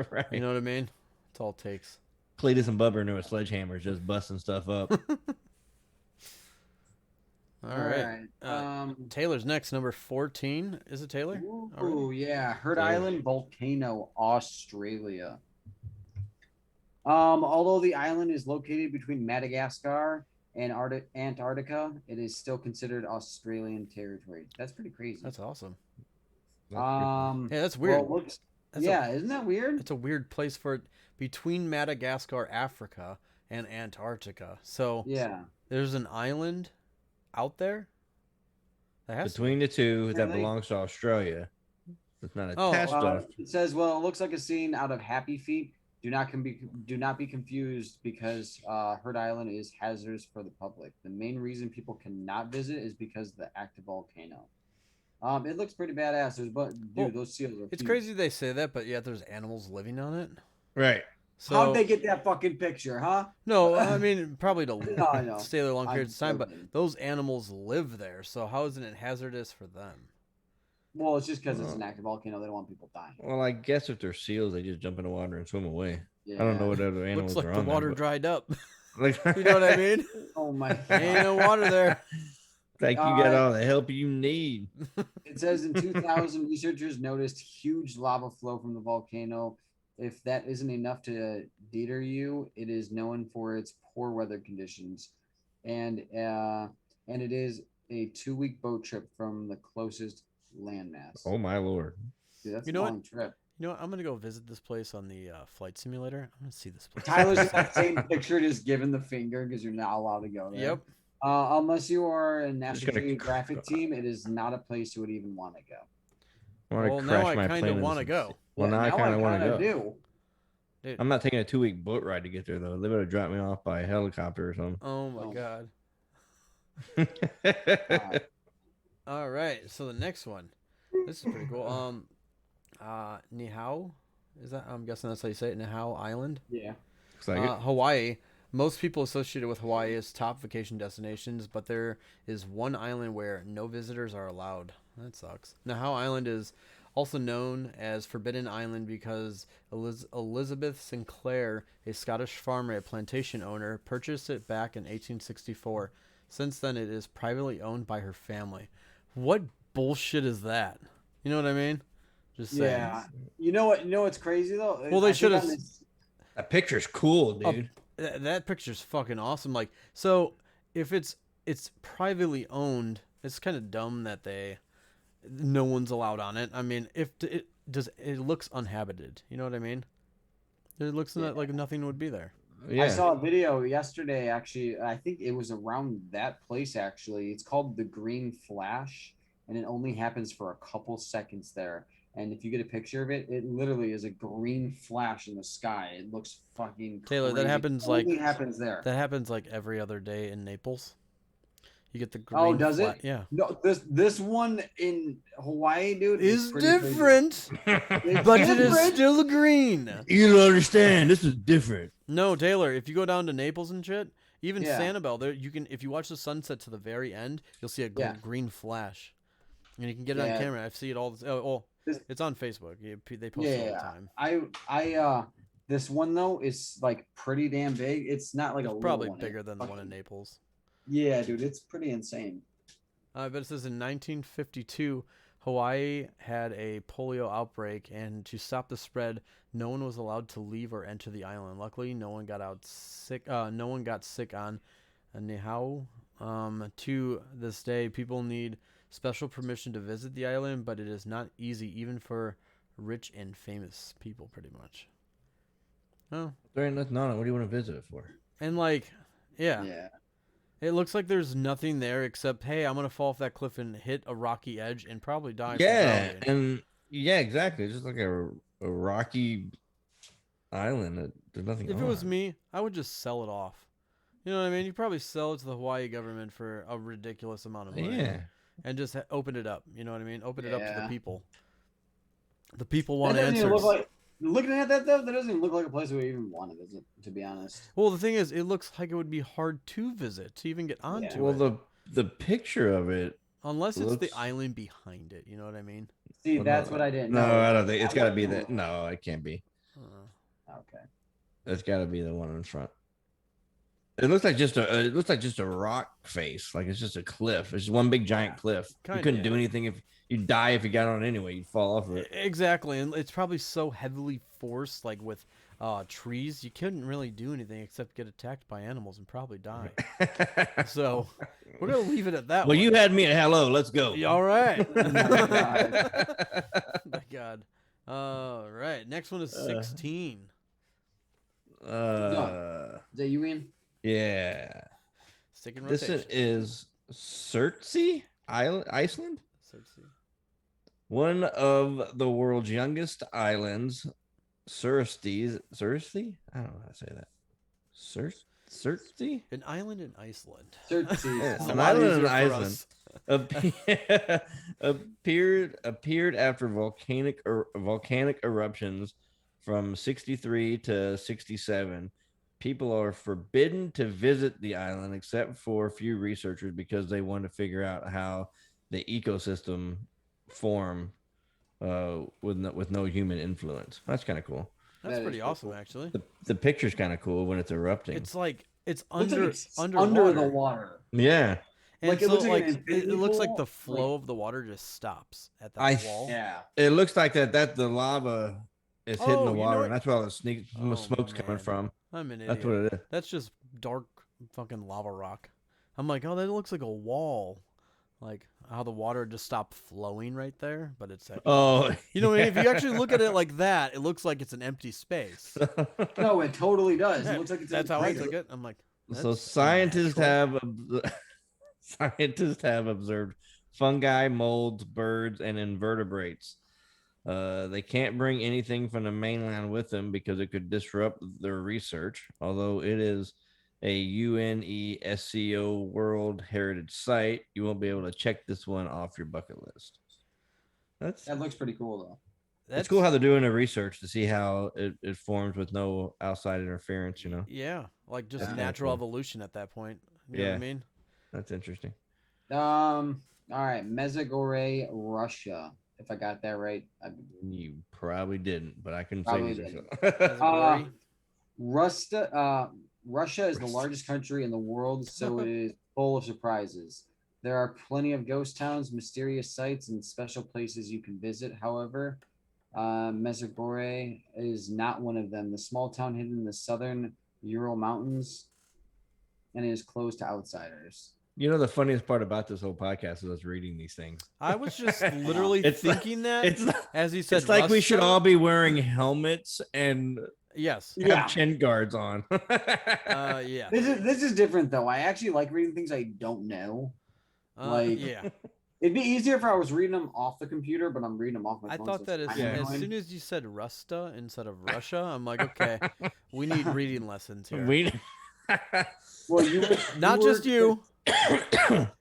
Right. You know what I mean? That's all it takes. Cletus and Bubba into a sledgehammer, just busting stuff up. All right. Taylor's next, number 14. Is it Taylor? Ooh, yeah. Hurt Taylor. Island volcano, Australia. Although the island is located between Madagascar and Antarctica, it is still considered Australian territory. That's pretty crazy. That's awesome. Um, Yeah, that's weird. well, looks, That's yeah, isn't that weird? It's a weird place for it between Madagascar, Africa, and Antarctica. So Yeah. there's an island out there that has Between the two that Really? belongs to Australia. It's not Oh, attached to It says, well, it looks like a scene out of Happy Feet. Do not be confused because Hurt Island is hazardous for the public. The main reason people cannot visit is because of the active volcano. It looks pretty badass. Well, Those seals are It's huge. crazy they say that, but yet there's animals living on it. Right. So How'd they get that fucking picture, huh? no, I mean probably to I know. stay there long I'm periods of time, but joking. those animals live there. So how isn't it hazardous for them? Well, it's just because it's an active volcano. They don't want people dying. Well, I guess if they're seals, they just jump in the water and swim away. Yeah. I don't know what other animals Looks like are the on water there. dried up. Like, You know what I mean? Oh my Ain't god. no water there. Like you get all the help you need. It says in 2000, researchers noticed huge lava flow from the volcano. If that isn't enough to deter you, it is known for its poor weather conditions, and it is a 2-week boat trip from the closest landmass. Oh my lord. Dude, that's You a know what? long trip. You know what? I'm gonna go visit this place on the flight simulator. I'm gonna see this place. Tyler's in that same picture, just giving the finger because you're not allowed to go there. Yep. Unless you are a Just National gonna- Geographic team, it is not a place you would even want to go. I wanna Well, crash now I my kind plane of into want to some go. sea- Well, now I kind of want to go. do. Dude, I'm not taking a 2-week boat ride to get there though. They better drop me off by helicopter or something. oh my Oh. god. Uh, All right. So the next one. This is pretty cool. Nihao. Is that? I'm guessing that's how you say it. Nihao Island. yeah. Looks like it. Hawaii. Most people associated with Hawaii as top vacation destinations, but there is one island where no visitors are allowed. That sucks. Nihao Island is also known as Forbidden Island because Elizabeth Sinclair, a Scottish farmer and plantation owner, purchased it back in 1864. Since then, it is privately owned by her family. What bullshit is that? You know what I mean? Just saying. Yeah. You know what? You know what's crazy though? Well, they I think should have- on this- That picture's cool, Oh, dude. That picture's fucking awesome. Like, so if it's privately owned, it's kind of dumb that no one's allowed on it. I mean, if it looks uninhabited. You know what I mean? It looks like nothing would be there. Yeah. I saw a video yesterday. Actually, I think it was around that place. Actually, it's called the Green Flash, and it only happens for a couple seconds there. And if you get a picture of it, it literally is a green flash in the sky. It looks fucking Taylor, that crazy. happens It only like- happens there. That happens like every other day in Naples. You get the green. Oh, does it? Yeah. No, this one in Hawaii, dude, Is pretty crazy. different, It's but it is different. still green. You don't understand. This is different. No, Taylor, if you go down to Naples and shit, even Yeah. Sanibel, there you can, if you watch the sunset to the very end, you'll see a Yeah. green flash, and you can get it Yeah. on camera. I see it all. This- It's on Facebook. They post it all the Yeah. time. I this one though is like pretty damn big. It's not like a It's little probably one. bigger It's than the one in fucking- Naples. Yeah, dude, it's pretty insane. But it says in 1952, Hawaii had a polio outbreak, and to stop the spread, no one was allowed to leave or enter the island. Luckily, no one got sick on Nihau. To this day, people need special permission to visit the island, but it is not easy even for rich and famous people, pretty much. Oh, There ain't nothing on it. What do you want to visit it for? and like, yeah. Yeah. It looks like there's nothing there except, hey, I'm gonna fall off that cliff and hit a rocky edge and probably die. Yeah, from drowning. and yeah, exactly. It's just like a rocky island. There's nothing. If it on was me, I would just sell it off. You know what I mean? You probably sell it to the Hawaii government for a ridiculous amount of money. Yeah. And just open it up. You know what I mean? Open it up to the Yeah. people. The people That want doesn't even answers. look like, looking at that though, that doesn't even look like a place we even want to visit, to be honest. Well, the thing is, it looks like it would be hard to visit, to even get onto Well, it. the picture of it. Unless it's looks- the island behind it. You know what I mean? See, well, that's no, what I didn't No, know. I don't think it's got to be that. that. No, it can't be. Okay. It's got to be the one in front. It looks like just a. It looks like just a rock face. Like it's just a cliff. It's just one big giant cliff. Kinda, You couldn't yeah. do anything if you'd die if you got on it anyway. You'd fall off of it. Exactly, and it's probably so heavily forced, like with trees, you couldn't really do anything except get attacked by animals and probably die. So we're gonna leave it at that. Well, one. you had me at hello. Let's go. Yeah, all right. God. My God. All right. Next one is 16. Is that you, Ian? Yeah. Stick in This rotation. is Surtsey Island, Iceland. So let's see. One of the world's youngest islands, Surtsey. I don't know how to say that. Surtsey? An island in Iceland. Surtsey. Yeah, It's a an lot island in easier for Iceland. us. appeared after volcanic eruptions from 63 to 67. People are forbidden to visit the island except for a few researchers because they want to figure out how the ecosystem form with no human influence. That's kind of cool. That's That is pretty pretty awesome, cool. actually. The picture's kind of cool when it's erupting. It's like it's Looks like under it's underwater. under the water. Yeah. And Like, it so, looks like like an infinity it looks like pool, the flow like- of the water just stops at that I- wall. Yeah. It looks like that the lava is hitting Oh, the you know water, what? and that's where all the Oh, smoke's coming man. from. I'm an idiot. That's what it is. That's just dark fucking lava rock. I'm like, oh, that looks like a wall. Like how the water just stopped flowing right there, but it's actually, Oh, you know, if you actually look at it like that, it looks like it's an empty space. No, it totally does. Yeah, It looks like it's That's a how I crater. took it. I'm like, so that's scientists unnatural. scientists have observed fungi, molds, birds, and invertebrates. They can't bring anything from the mainland with them because it could disrupt their research. Although it is a UNESCO World Heritage Site, you won't be able to check this one off your bucket list. That looks pretty cool though. It's cool how they're doing the research to see how it forms with no outside interference, you know? Yeah, like just Yeah. natural Cool. evolution at that point. You know what Yeah. I mean? That's interesting. All right, Mezhigorye, Russia. If I got that right. You probably didn't, but I can Probably say didn't. Mezhigorye? Russia is the largest country in the world, so it is full of surprises. There are plenty of ghost towns, mysterious sites, and special places you can visit. However, Mezhigorye is not one of them. The small town hidden in the southern Ural Mountains, and it is closed to outsiders. You know, the funniest part about this whole podcast is us reading these things. I was just literally It's like- thinking that It's as he said. it's like we should Russia. all be wearing helmets and Yes. have Yeah. chin guards on. Yeah. This is different though. I actually like reading things I don't know. like- Yeah. It'd be easier if I was reading them off the computer, but I'm reading them off my I phone. thought so that it's as, kinda as annoying. soon as you said Rusta instead of Russia, I'm like, okay, we need reading lessons here. we Well, you would, Not just you,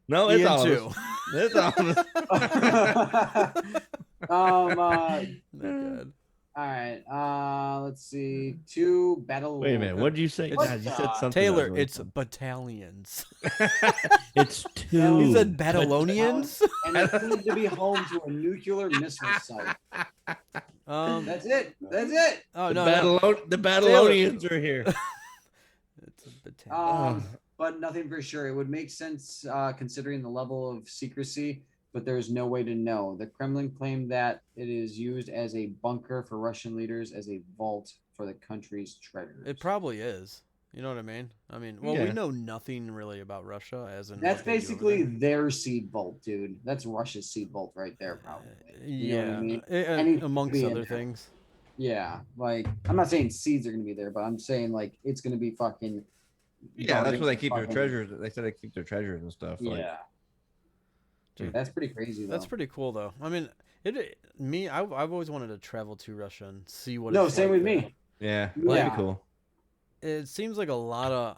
no, it's Ian all too. of us. It's all of us. Oh, All right. Let's see. Two battle. Wait a minute. What did you say? It's- God, you said something. Taylor, that was really it's fun. battalions. It's two. He said battalions. And it's going to be home to a nuclear missile site. That's it. That's it. Oh The, no, no. the Babylonians are here. It's a battalion. But nothing for sure. It would make sense considering the level of secrecy, but there's no way to know. The Kremlin claimed that it is used as a bunker for Russian leaders, as a vault for the country's treasures. It probably is. You know what I mean? I mean, well, Yeah. we know nothing really about Russia, as in That's what they do over basically there. their seed vault, dude. That's Russia's seed vault right there, probably. You know what I mean? Yeah, Anything amongst could be in other there. things. Yeah, like I'm not saying seeds are gonna be there, but I'm saying like it's gonna be fucking. Yeah, that's where they guarding keep their fucking- treasures. They said they keep their treasures and stuff. Like, Yeah, Dude, that's pretty crazy though. that's pretty cool, though. I mean, I've always wanted to travel to Russia and see what. No, it's same like with there. me. yeah, Yeah. that'd be cool. It seems like a lot of.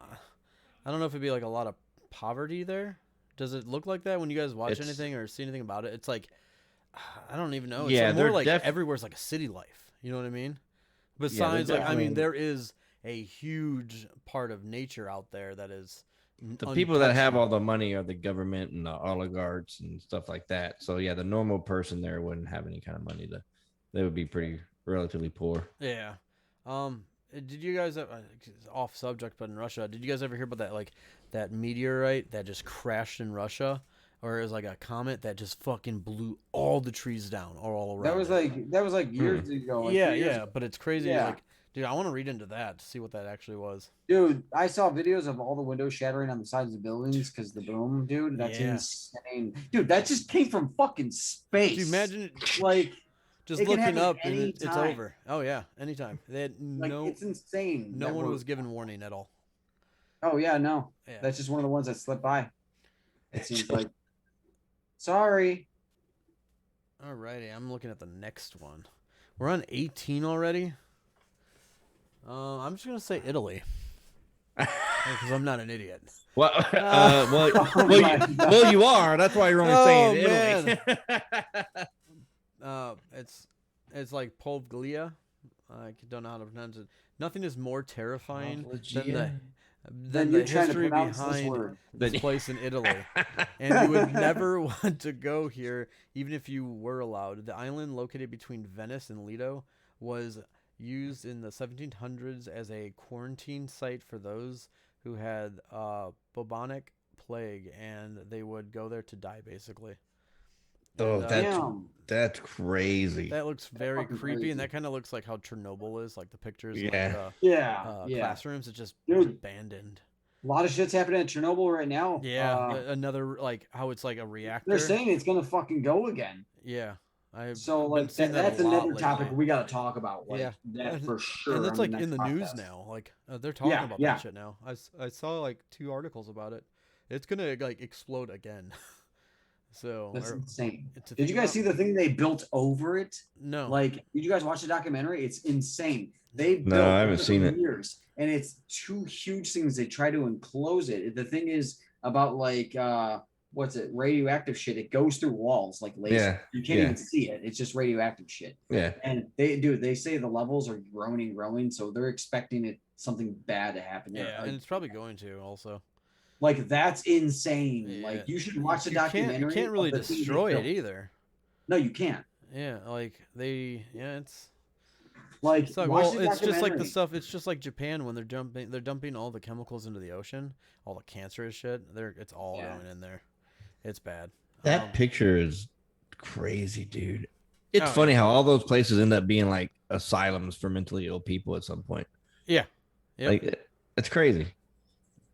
I don't know if it'd be like a lot of poverty there. Does it look like that when you guys watch It's- anything or see anything about it? It's like, I don't even know. It's Yeah, like more they're like def- everywhere's like a city life. You know what I mean? Besides, like, I definitely- mean, there is a huge part of nature out there that is The people that have untouched. all the money are the government and the oligarchs and stuff like that. So yeah, the normal person there wouldn't have any kind of money to. They would be pretty relatively poor. Yeah. Did you guys off subject, but in Russia, did you guys ever hear about that that meteorite that just crashed in Russia, or it was like a comet that just fucking blew all the trees down or all around? That was like years ago. Like yeah, 3 years yeah, ago. but it's crazy. Yeah. Like, dude, I want to read into that to see what that actually was. Dude, I saw videos of all the windows shattering on the sides of buildings because the boom, dude. That's Yeah. insane, dude. That just came from fucking space. Could you imagine it, Like, just it can looking happen up and it's anytime. over? Oh yeah, anytime. They had like it's insane. no that one we're- was given warning at all. Oh yeah, no. Yeah. That's just one of the ones that slipped by. It seems like. Sorry. Alrighty, I'm looking at the next one. We're on 18 already. I'm just gonna say Italy because I'm not an idiot. Well, Oh well, you are. That's why you're only Oh, saying Italy. It's like Polvglia. I don't know how to pronounce it. Nothing is more terrifying Polvglia? than you're the trying to history pronounce this behind word. this place in Italy. And you would never want to go here, even if you were allowed. The island, located between Venice and Lido, was used in the 1700s as a quarantine site for those who had bubonic plague, and they would go there to die, basically. Oh, And, Damn. that's crazy. that looks very fucking creepy, crazy. and that kind of looks like how Chernobyl is, like the pictures, Yeah. like Yeah. the Yeah. classrooms. It's just Dude. abandoned. A lot of shit's happening at Chernobyl right now. Yeah, another like how it's like a reactor. They're saying it's gonna fucking go again. Yeah, I've So been like seeing that that's a lot another topic lately. we got to talk about. Like Yeah. that And- for sure. and that's on like in the next news podcast. now. Like they're talking Yeah, about yeah. that shit now. I saw like 2 articles about it. It's gonna like explode again. So That's insane. to Did you think guys about- see the thing they built over it? No. Like, did you guys watch the documentary? It's insane. They No, built I haven't it for seen it. years, and it's 2 huge things. They try to enclose it. The thing is about like what's it? Radioactive shit. It goes through walls like laser. Yeah, You can't yeah. even see it. It's just radioactive shit. Yeah. And they say the levels are growing, so they're expecting something bad to happen there. Yeah, and it's probably going to also. Like that's insane. Yeah. Like you should watch the You documentary. can't really of the things they destroy it built. either. No, you can't. Yeah, like it's Like so watch well, the it's just like the documentary. stuff. It's just like Japan when they're dumping all the chemicals into the ocean, all the cancerous shit. It's all Yeah. going in there. It's bad. That picture is crazy, dude. It's Oh, funny how all those places end up being like asylums for mentally ill people at some point. Yeah. Yep. Like it's crazy.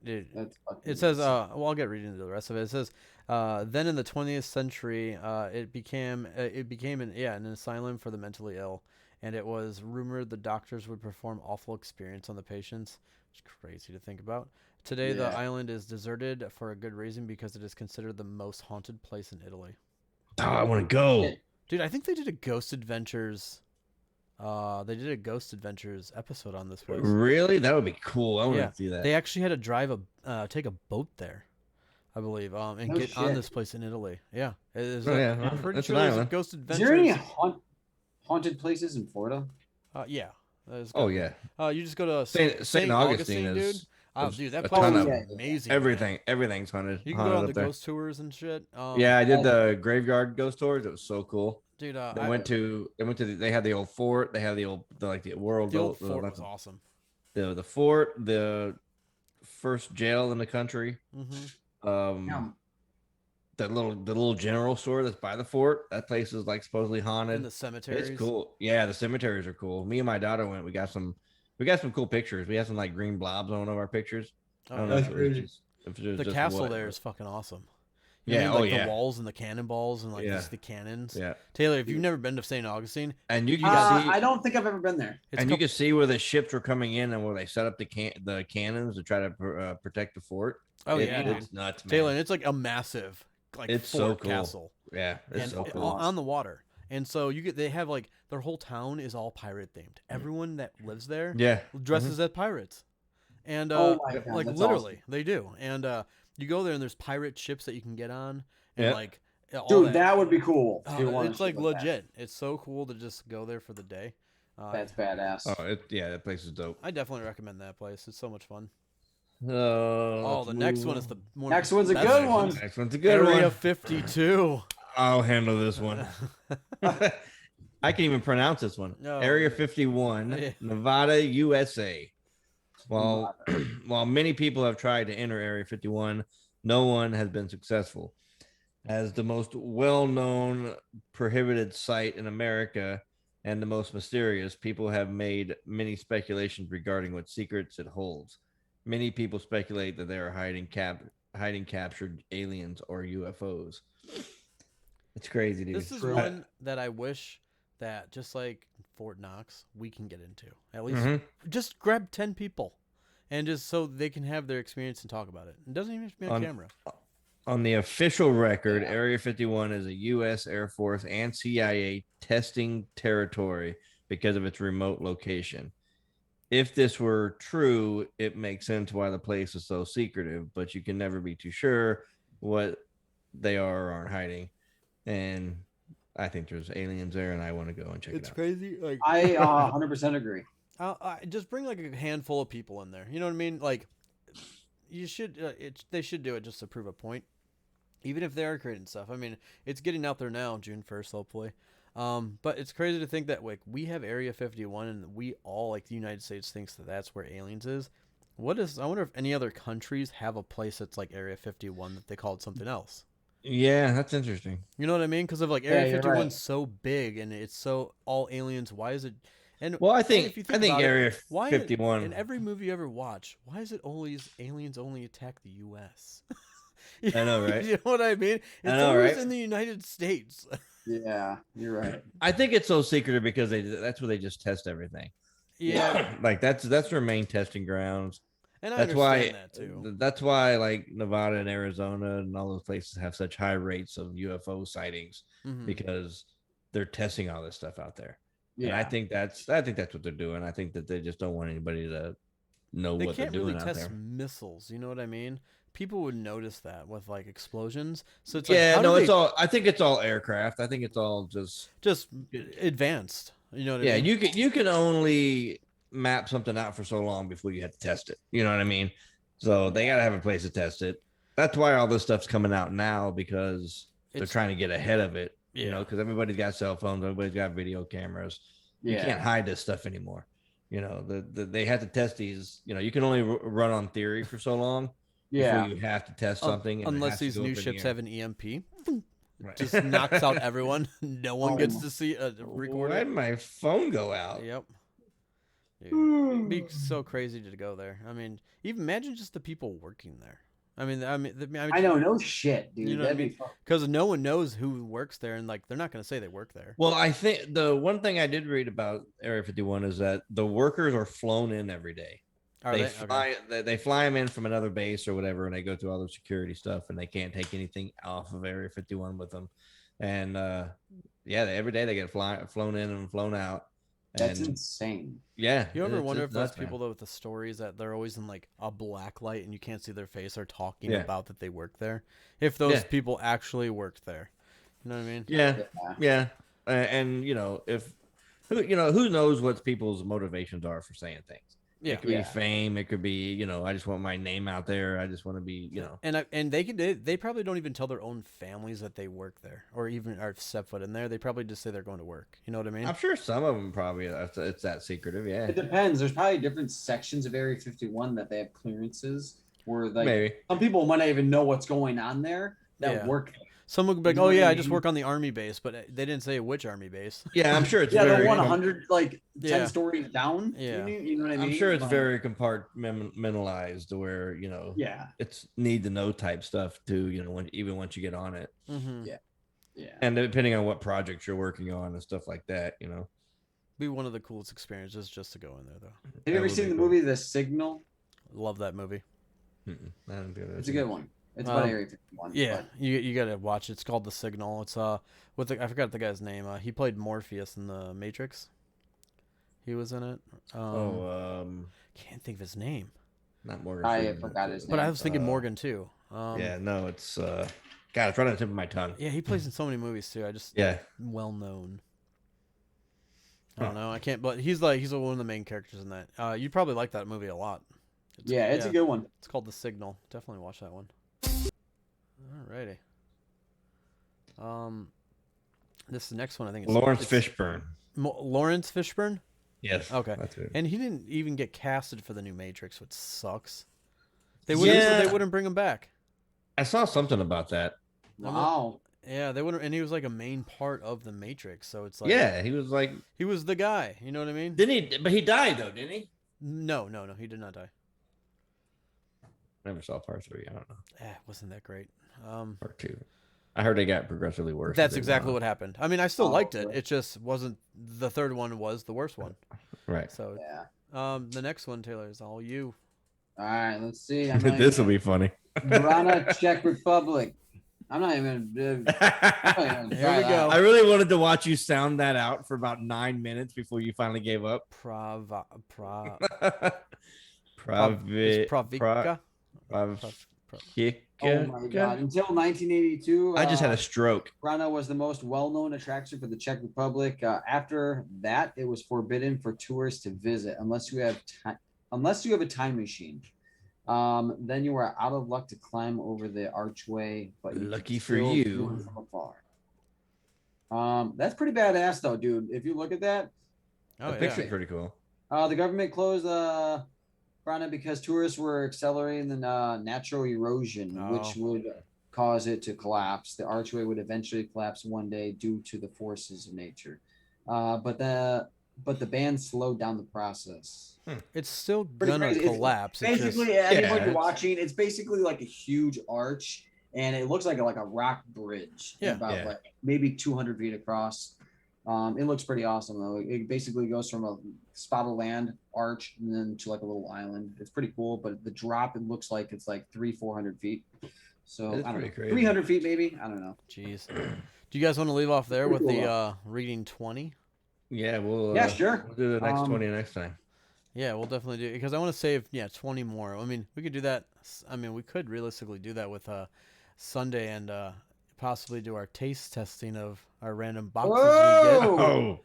Dude, That's fucking it says, insane. well, I'll get reading into the rest of it. It says, then in the 20th century, it became an asylum for the mentally ill, and it was rumored the doctors would perform awful experiments on the patients. It's crazy to think about. Today, the Yeah. island is deserted for a good reason because it is considered the most haunted place in Italy. Oh, I want to go. Dude, I think they did a Ghost Adventures. They did a Ghost Adventures episode on this place. Really? That would be cool. I want Yeah, to see that. They actually had to take a boat there, I believe, and No get on shit. this place in Italy. Yeah, it is. Oh, yeah, I'm pretty that's sure an there's a island. Ghost Is Adventures. there any haunted places in Florida? Yeah. there's Oh got- yeah. You just go to Saint Augustine dude. is Oh, there's dude, that a place ton is of amazing. man. everything's haunted. You can haunted go on up the there. ghost tours and shit. Yeah, I did the graveyard ghost tours. It was so cool. dude. They went to they had the old fort. They had the old world. the old the- fort not was the- awesome. the fort, the first jail in the country. Mm-hmm. Yeah. The little general store that's by the fort. That place is like supposedly haunted. And the cemeteries. It's cool. Yeah, the cemeteries are cool. Me and my daughter went. We got some We got some cool pictures. We have some like green blobs on one of our pictures. I don't know That's if it was crazy. just, if it was The just castle what, there but- is fucking awesome. Yeah, Like yeah. the walls and the cannonballs and like Yeah. just the cannons. Yeah, Taylor, if you've never been to St. Augustine, and you can see, I don't think I've ever been there. and you can see where the ships were coming in and where they set up the cannons to try to protect the fort. Oh yeah, It's nuts, man. Taylor, and it's like a massive like It's fort so cool. castle. Yeah, it's And so it- cool. on the water. And so they have like their whole town is all pirate themed. Everyone that lives there Yeah, dresses as pirates. And Oh my God, like that's literally they do. And you go there and there's pirate ships that you can get on and Yeah. like all Dude, that would be cool. Oh, to want it's to like shoot that. legit. It's so cool to just go there for the day. That's badass. Oh, yeah, that place is dope. I definitely recommend that place. It's so much fun. Oh, The next one is the one. Next one's a that's good it. one. Next one's a good Area one. 52. I'll handle this one. I can even pronounce this one. No. Area 51, Yeah. Nevada, USA. While many people have tried to enter Area 51, no one has been successful. As the most well-known prohibited site in America and the most mysterious, people have made many speculations regarding what secrets it holds. Many people speculate that they are hiding captured aliens or UFOs. It's crazy, dude. This is True. one that I wish that just like Fort Knox, we can get into. At least Mhm. just grab 10 people and just so they can have their experience and talk about it. It doesn't even have to be on camera. On the official record, Area 51 is a U.S. Air Force and CIA testing territory because of its remote location. If this were true, it makes sense why the place is so secretive, but you can never be too sure what they are or aren't hiding. And I think there's aliens there, and I want to go and check it out. Crazy. Like I 100% agree. I just bring like a handful of people in there. You know what I mean? Like you should. They should do it just to prove a point. Even if they are creating stuff. I mean, it's getting out there now, June 1st, hopefully. But it's crazy to think that like we have Area 51 and we all like the United States thinks that that's where aliens is. I wonder if any other countries have a place that's like Area 51 that they call it something else. Yeah, that's interesting. You know what I mean? Because of like Yeah, Area you're 51 right. is so big and it's so all aliens. Why is it? And Well, I and think if you about it, Area why 51. in every movie you ever watch, why is it always aliens only attack the U.S.? I know, right? You know what I mean? It's I know, always right? in the United States. Yeah, you're right. I think it's so secretive because that's where they just test everything. Yeah, Like that's their main testing grounds. and I That's understand why that too. that's why like Nevada and Arizona and all those places have such high rates of UFO sightings Mhm. because they're testing all this stuff out there. Yeah, And I think that's what they're doing. I think that they just don't want anybody to know They what they're can't doing really out test there. missiles. You know what I mean? People would notice that with like explosions. So it's Yeah, like, how no, do it's they all. I think it's all aircraft. I think it's all just. just advanced. You know what I Yeah, mean? you can only map something out for so long before you have to test it. You know what I mean? So they got to have a place to test it. That's why all this stuff's coming out now because they're It's- trying to get ahead of it. You know, Yeah. because everybody's got cell phones, everybody's got video cameras. You yeah. can't hide this stuff anymore. You know, they have to test these. You know, you can only run on theory for so long. Yeah. Before you have to test something. and it Unless has to these go new up in the ships air. have an EMP, Right. just knocks out everyone. No one Oh gets my- to see record Why it. did my phone go out? Yep. Dude, it'd be so crazy to go there. I mean, even imagine just the people working there. I mean, I know, no shit, dude. You know what I That'd be mean? fun. because no one knows who works there, and like they're not gonna say they work there. Well, I think the one thing I did read about Area 51 is that the workers are flown in every day. Are They they? fly Okay. they fly them in from another base or whatever, and they go through all the security stuff, and they can't take anything off of Area 51 with them. And every day they get flown in and flown out. That's And insane. yeah, You ever it's- wonder it's if those nuts, man. people though with the stories that they're always in like a black light and you can't see their face are talking Yeah. about that they work there? If those Yeah. people actually worked there, you know what I mean? Yeah, Yeah. yeah, and you know who knows what people's motivations are for saying things. Yeah. It could Yeah. be fame. It could be, I just want my name out there. I just want to be, And they probably don't even tell their own families that they work there or even are set foot in there. They probably just say they're going to work. You know what I mean? I'm sure some of them probably it's that secretive. Yeah, It depends. There's probably different sections of Area 51 that they have clearances where like maybe. some people might not even know what's going on there that Yeah. work there. Someone would be like, You know "Oh what yeah, I I just mean? work on the army base," but they didn't say which army base. Yeah, I'm sure it's Yeah, the very 100 like 10 Yeah. stories down. Yeah. You know what I mean? I'm sure it's Like, very compartmentalized to where, you know, yeah, it's need to know type stuff too, you know, even once you get on it. Mm-hmm. Yeah. yeah. And depending on what projects you're working on and stuff like that, you know. Be one of the coolest experiences just to go in there though. Have That you ever would seen be the cool. movie The Signal? Love that movie. It's a good one. It's about Area 51. Yeah, but- you gotta watch it. It's called The Signal. It's with I forgot the guy's name. He played Morpheus in the Matrix. He was in it. Can't think of his name. Not Morgan. I Freeman, forgot his But I name. was thinking Morgan too. yeah, no, it's God, it's right on the tip of my tongue. Yeah, he plays in so many movies too. I just Yeah. well known. I don't know. I can't. But he's one of the main characters in that. You'd probably like that movie a lot. It's a good one. It's called The Signal. Definitely watch that one. Alrighty. This next one I think is Lawrence Fishburne. Lawrence Fishburne. Yes. Okay. That's it. And he didn't even get casted for the new Matrix, which sucks. They wouldn't bring him back. I saw something about that. Wow. Yeah, they wouldn't, and he was like a main part of the Matrix, so it's like Yeah, he was like, he was the guy. You know what I mean? didn't he? But he died though, didn't he? No, he did not die. Never saw part 3. I don't know. Wasn't that great? Part 2. I heard they got progressively worse. That's exactly what happened. I mean, I still liked it. really? It just wasn't. The third one was the worst one. Right. So, Yeah. the next one, Taylor, is all you. All right. Let's see. This will be funny. Brana, Czech Republic. I'm not even gonna. Here we go. I really wanted to watch you sound that out for about 9 minutes before you finally gave up. Pravica. Oh my god! Until 1982, I just had a stroke. Brana was the most well-known attraction for the Czech Republic. After that, it was forbidden for tourists to visit unless you have a time machine. Then you are out of luck to climb over the archway. But Lucky for you. From afar. That's pretty badass, though, dude. If you look at that, Oh, The picture's pretty cool. the government closed Brana because tourists were accelerating the natural erosion, which would cause it to collapse. The archway would eventually collapse one day due to the forces of nature. But the band slowed down the process. It's still Pretty gonna crazy. collapse. It's Basically, just, anybody watching, it's basically like a huge arch, and it looks like a rock bridge. About like maybe 200 feet across. It looks pretty awesome though. It basically goes from a spot of land arch and then to like a little island. It's pretty cool, but the drop, it looks like it's like 300-400 feet. So It's I don't know, pretty crazy. 300 feet maybe. I don't know. jeez. Do you guys want to leave off there with Pretty cool, the reading 20? Yeah, we'll. Yeah, sure. We'll do the next 20 next time. Yeah, we'll definitely do it because I want to save 20 more. I mean, we could do that. I mean, we could realistically do that with Sunday and possibly do our taste testing of our random boxes we get. Oh,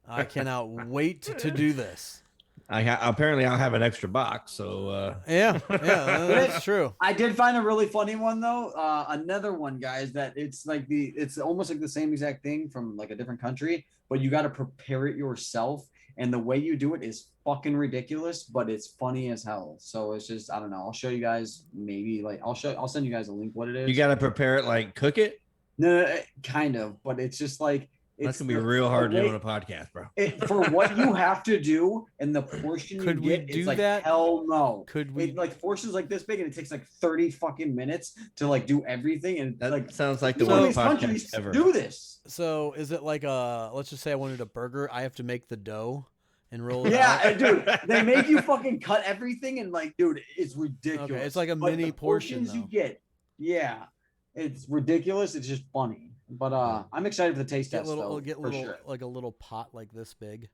I cannot wait to do this. apparently I'll have an extra box. So Yeah, that's true. I did find a really funny one though. Another one, guys, that it's almost like the same exact thing from like a different country, but you got to prepare it yourself. And the way you do it is fucking ridiculous, but it's funny as hell. So it's just, I don't know. I'll show you guys maybe I'll send you guys a link what it is. you got to prepare it, like cook it. No, kind of, but it's just like That's gonna be real hard to do on a podcast, bro. For what you have to do and the portion Could you we get, do it's like that? hell no. Could we? Like portions like this big, and it takes like 30 fucking minutes to like do everything. And That like sounds like the none of worst these countries podcast ever. do this. So is it like let's just say I wanted a burger. I have to make the dough and roll it Yeah, out. and dude, they make you fucking cut everything, and like, dude, it's ridiculous. Okay, it's like a But mini the portion, portions you though. get, yeah, it's ridiculous. It's just funny. But I'm excited for the taste Get test. little, though, get for little, sure. like a little pot like this big,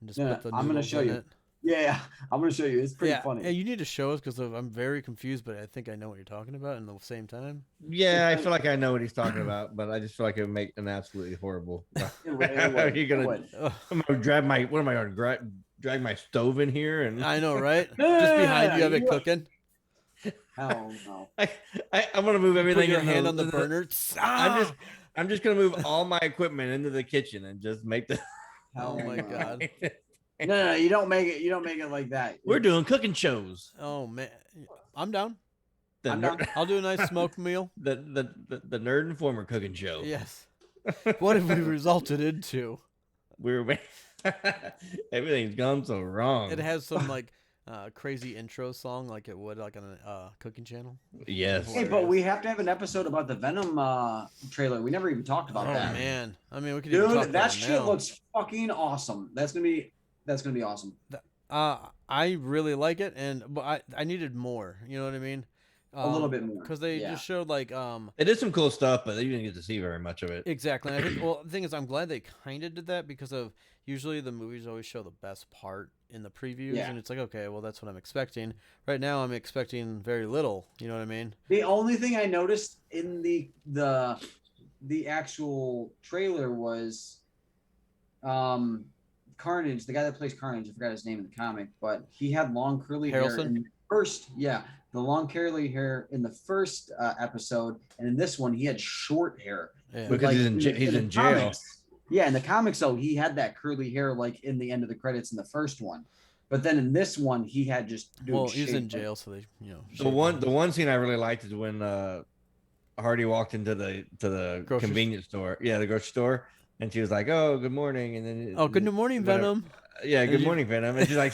and just Yeah, put the I'm gonna noodles show in you. it. Yeah, I'm gonna show you. It's pretty Yeah, funny. yeah, you need to show us because I'm very confused, but I think I know what you're talking about. In the same time, Yeah, I feel like I know what he's talking about, but I just feel like it would make an absolutely horrible. It would, Are you it gonna? would. Ugh, I'm gonna drag my. What am I gonna drag my stove in here? And I know, right? No, Just no, behind no, you, have no, it you- cooking. Hell no. I'm gonna move everything. Put your in hand on the burner. I'm just gonna move all my equipment into the kitchen and just make the. Hell Oh my no. god. No, you don't make it. You don't make it like that. We're doing cooking shows. Oh man, I'm down. I'm down. I'll do a nice smoked meal. The Nerd Informer cooking show. Yes. What have we resulted into? Everything's gone so wrong. It has some like crazy intro song like it would like on a cooking channel. Yes. Hey, but we have to have an episode about the Venom trailer. We never even talked about that. Oh man, I mean we could even talk Dude, about that it shit now. looks fucking awesome. That's gonna be awesome. I really like it, but I needed more. You know what I mean? A little bit more because they just showed like It is some cool stuff, but you didn't get to see very much of it. exactly. And I think well the thing is I'm glad they kind of did that because of usually the movies always show the best part in the previews, and it's like okay, well that's what I'm expecting. Right now I'm expecting very little. You know what I mean? The only thing I noticed in the actual trailer was Carnage, the guy that plays Carnage. I forgot his name in the comic, but he had long curly hair in the first. Yeah, the long curly hair in the first episode, and in this one he had short hair because like, he's in jail. Comics, yeah, in the comics though he had that curly hair like in the end of the credits in the first one, but then in this one he had just he's in jail, so they the one scene I really liked is when Hardy walked into the convenience store, the grocery store. And she was like, "Oh, good morning," and then good morning, Venom. Yeah, good morning, Venom. And she's like,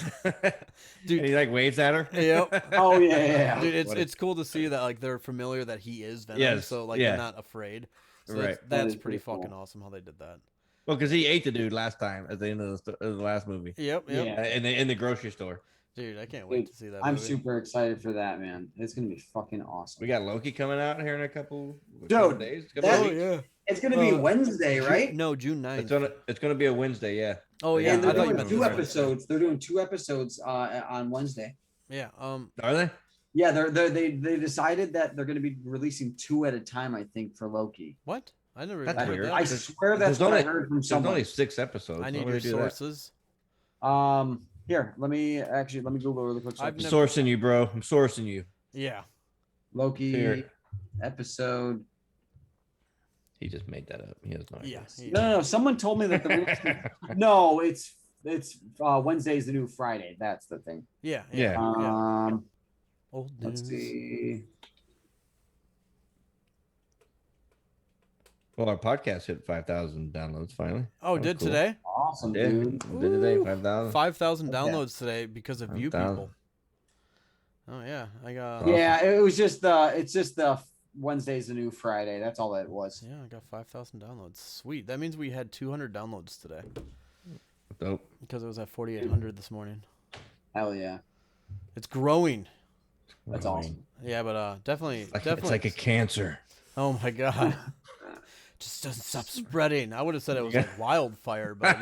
dude, and he like waves at her. Yep. Oh yeah. Dude, it's cool to see that like they're familiar that he is Venom, so like they're not afraid. So that's pretty fucking awesome how they did that. Well, because he ate the dude last time at the end of the last movie. Yep. Yeah. In the grocery store. Dude, I can't wait to see that. I'm super excited for that, man. It's gonna be fucking awesome. We got Loki coming out here in a couple days. Yeah. It's gonna be Wednesday, right? No, June 9th. It's gonna be a Wednesday, yeah. Oh yeah, And they're doing meant two episodes. They're doing 2 episodes on Wednesday. Yeah. Are they? Yeah, they decided that they're gonna be releasing 2 at a time. I think for Loki. What? I never That's heard weird. that. I swear that's what I heard from someone. There's only 6 episodes. I need your sources. Here, let me Google really quick. I'm sourcing you, bro. I'm sourcing you. Yeah. Loki episode. He just made that up. He has no idea. Yeah. No. Someone told me that the no, it's Wednesday is the new Friday. That's the thing. Yeah. Old news. Let's see. Well, our podcast hit 5,000 downloads finally. Oh, did cool. Today? Awesome, dude. Did today 5,000? 5,000 downloads today because of 5, you people. Oh yeah, I got. Awesome. Yeah, it was just the Wednesday's the new Friday. That's all that was. Yeah, I got 5,000 downloads. Sweet. That means we had 200 downloads today. Dope. Because it was at 4,800 this morning. Hell yeah. It's growing. That's awesome. Yeah, but definitely. It's like a cancer. Oh my god. Just doesn't stop spreading. I would have said it was like wildfire, but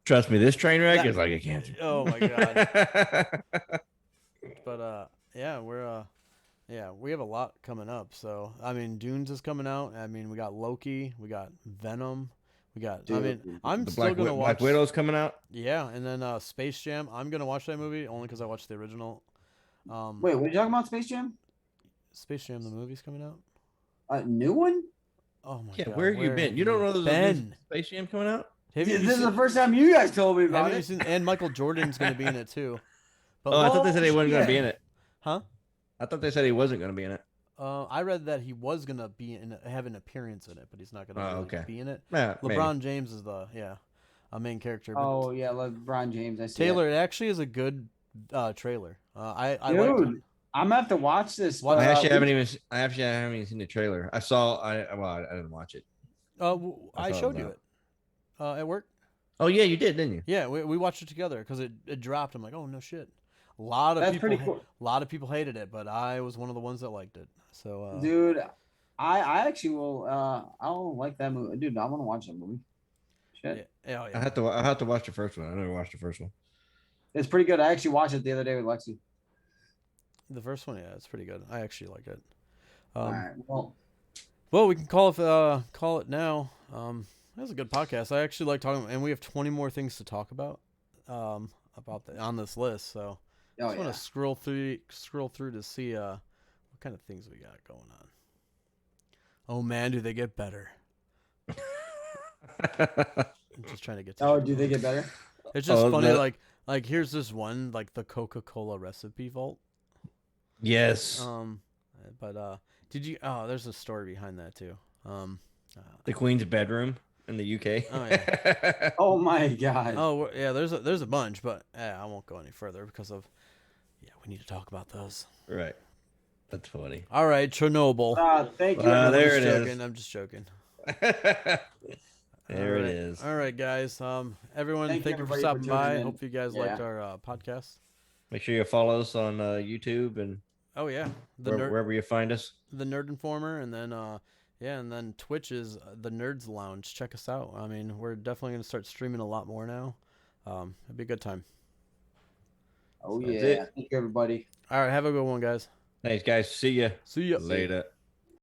trust me, this train wreck is like a cancer. Oh my god. But we have a lot coming up. So I mean, Dunes is coming out. I mean, we got Loki, we got Venom, we got. Dude, I mean, I'm still gonna watch. Black Widow's coming out. Yeah, and then Space Jam. I'm gonna watch that movie only because I watched the original. Wait, what are you talking about? Space Jam? Space Jam, the movie's coming out. A new one? Oh my god! Where have you been? You don't know there's a Space Jam coming out? This is the first time you guys told me about it. And Michael Jordan's going to be in it too. But, I thought they said he wasn't going to be in it. Huh? I thought they said he wasn't going to be in it. I read that he was going to have an appearance in it, but he's not going to be in it. Yeah, LeBron James is a main character. Oh yeah, LeBron James. I see Taylor, it actually is a good trailer. I Dude, I'm gonna have to watch this. I actually haven't even seen the trailer. I didn't watch it. I showed you it at work. Oh yeah, you did, didn't you? Yeah, we watched it together because it dropped. I'm like, oh no shit. A lot of people hated it, but I was one of the ones that liked it. So dude, I actually will. I'll like that movie, dude. I want to watch that movie. Shit. Yeah. I have to watch the first one. I never watched the first one. It's pretty good. I actually watched it the other day with Lexi. The first one, yeah, it's pretty good. I actually like it. All right. Well, we can call it now. That was a good podcast. I actually like talking, and we have 20 more things to talk about on this list. So I just want to scroll through to see what kind of things we got going on. Oh man, do they get better? I'm just trying to get. Do they get better? It's just funny. Like here's this one, like the Coca-Cola recipe vault. Yes. But did you? Oh, there's a story behind that too. The Queen's bedroom in the UK. Oh yeah. Oh my God. Oh yeah. There's a bunch, but I won't go any further because of. Yeah, we need to talk about those. Right. That's funny. All right, Chernobyl. Thank you. There everybody. it is. Joking. I'm just joking. There it is. All right, guys. Everyone, thank you for everybody stopping tuning by. in. Hope you guys liked our podcast. Make sure you follow us on YouTube and Oh yeah, wherever you find us. the Nerd Informer, and then and then Twitch is the Nerds Lounge. Check us out. I mean, we're definitely gonna start streaming a lot more now. It'd be a good time. Oh That's yeah. it. Thank you, everybody. All right, have a good one, guys. Thanks, guys. See ya. See ya. Later.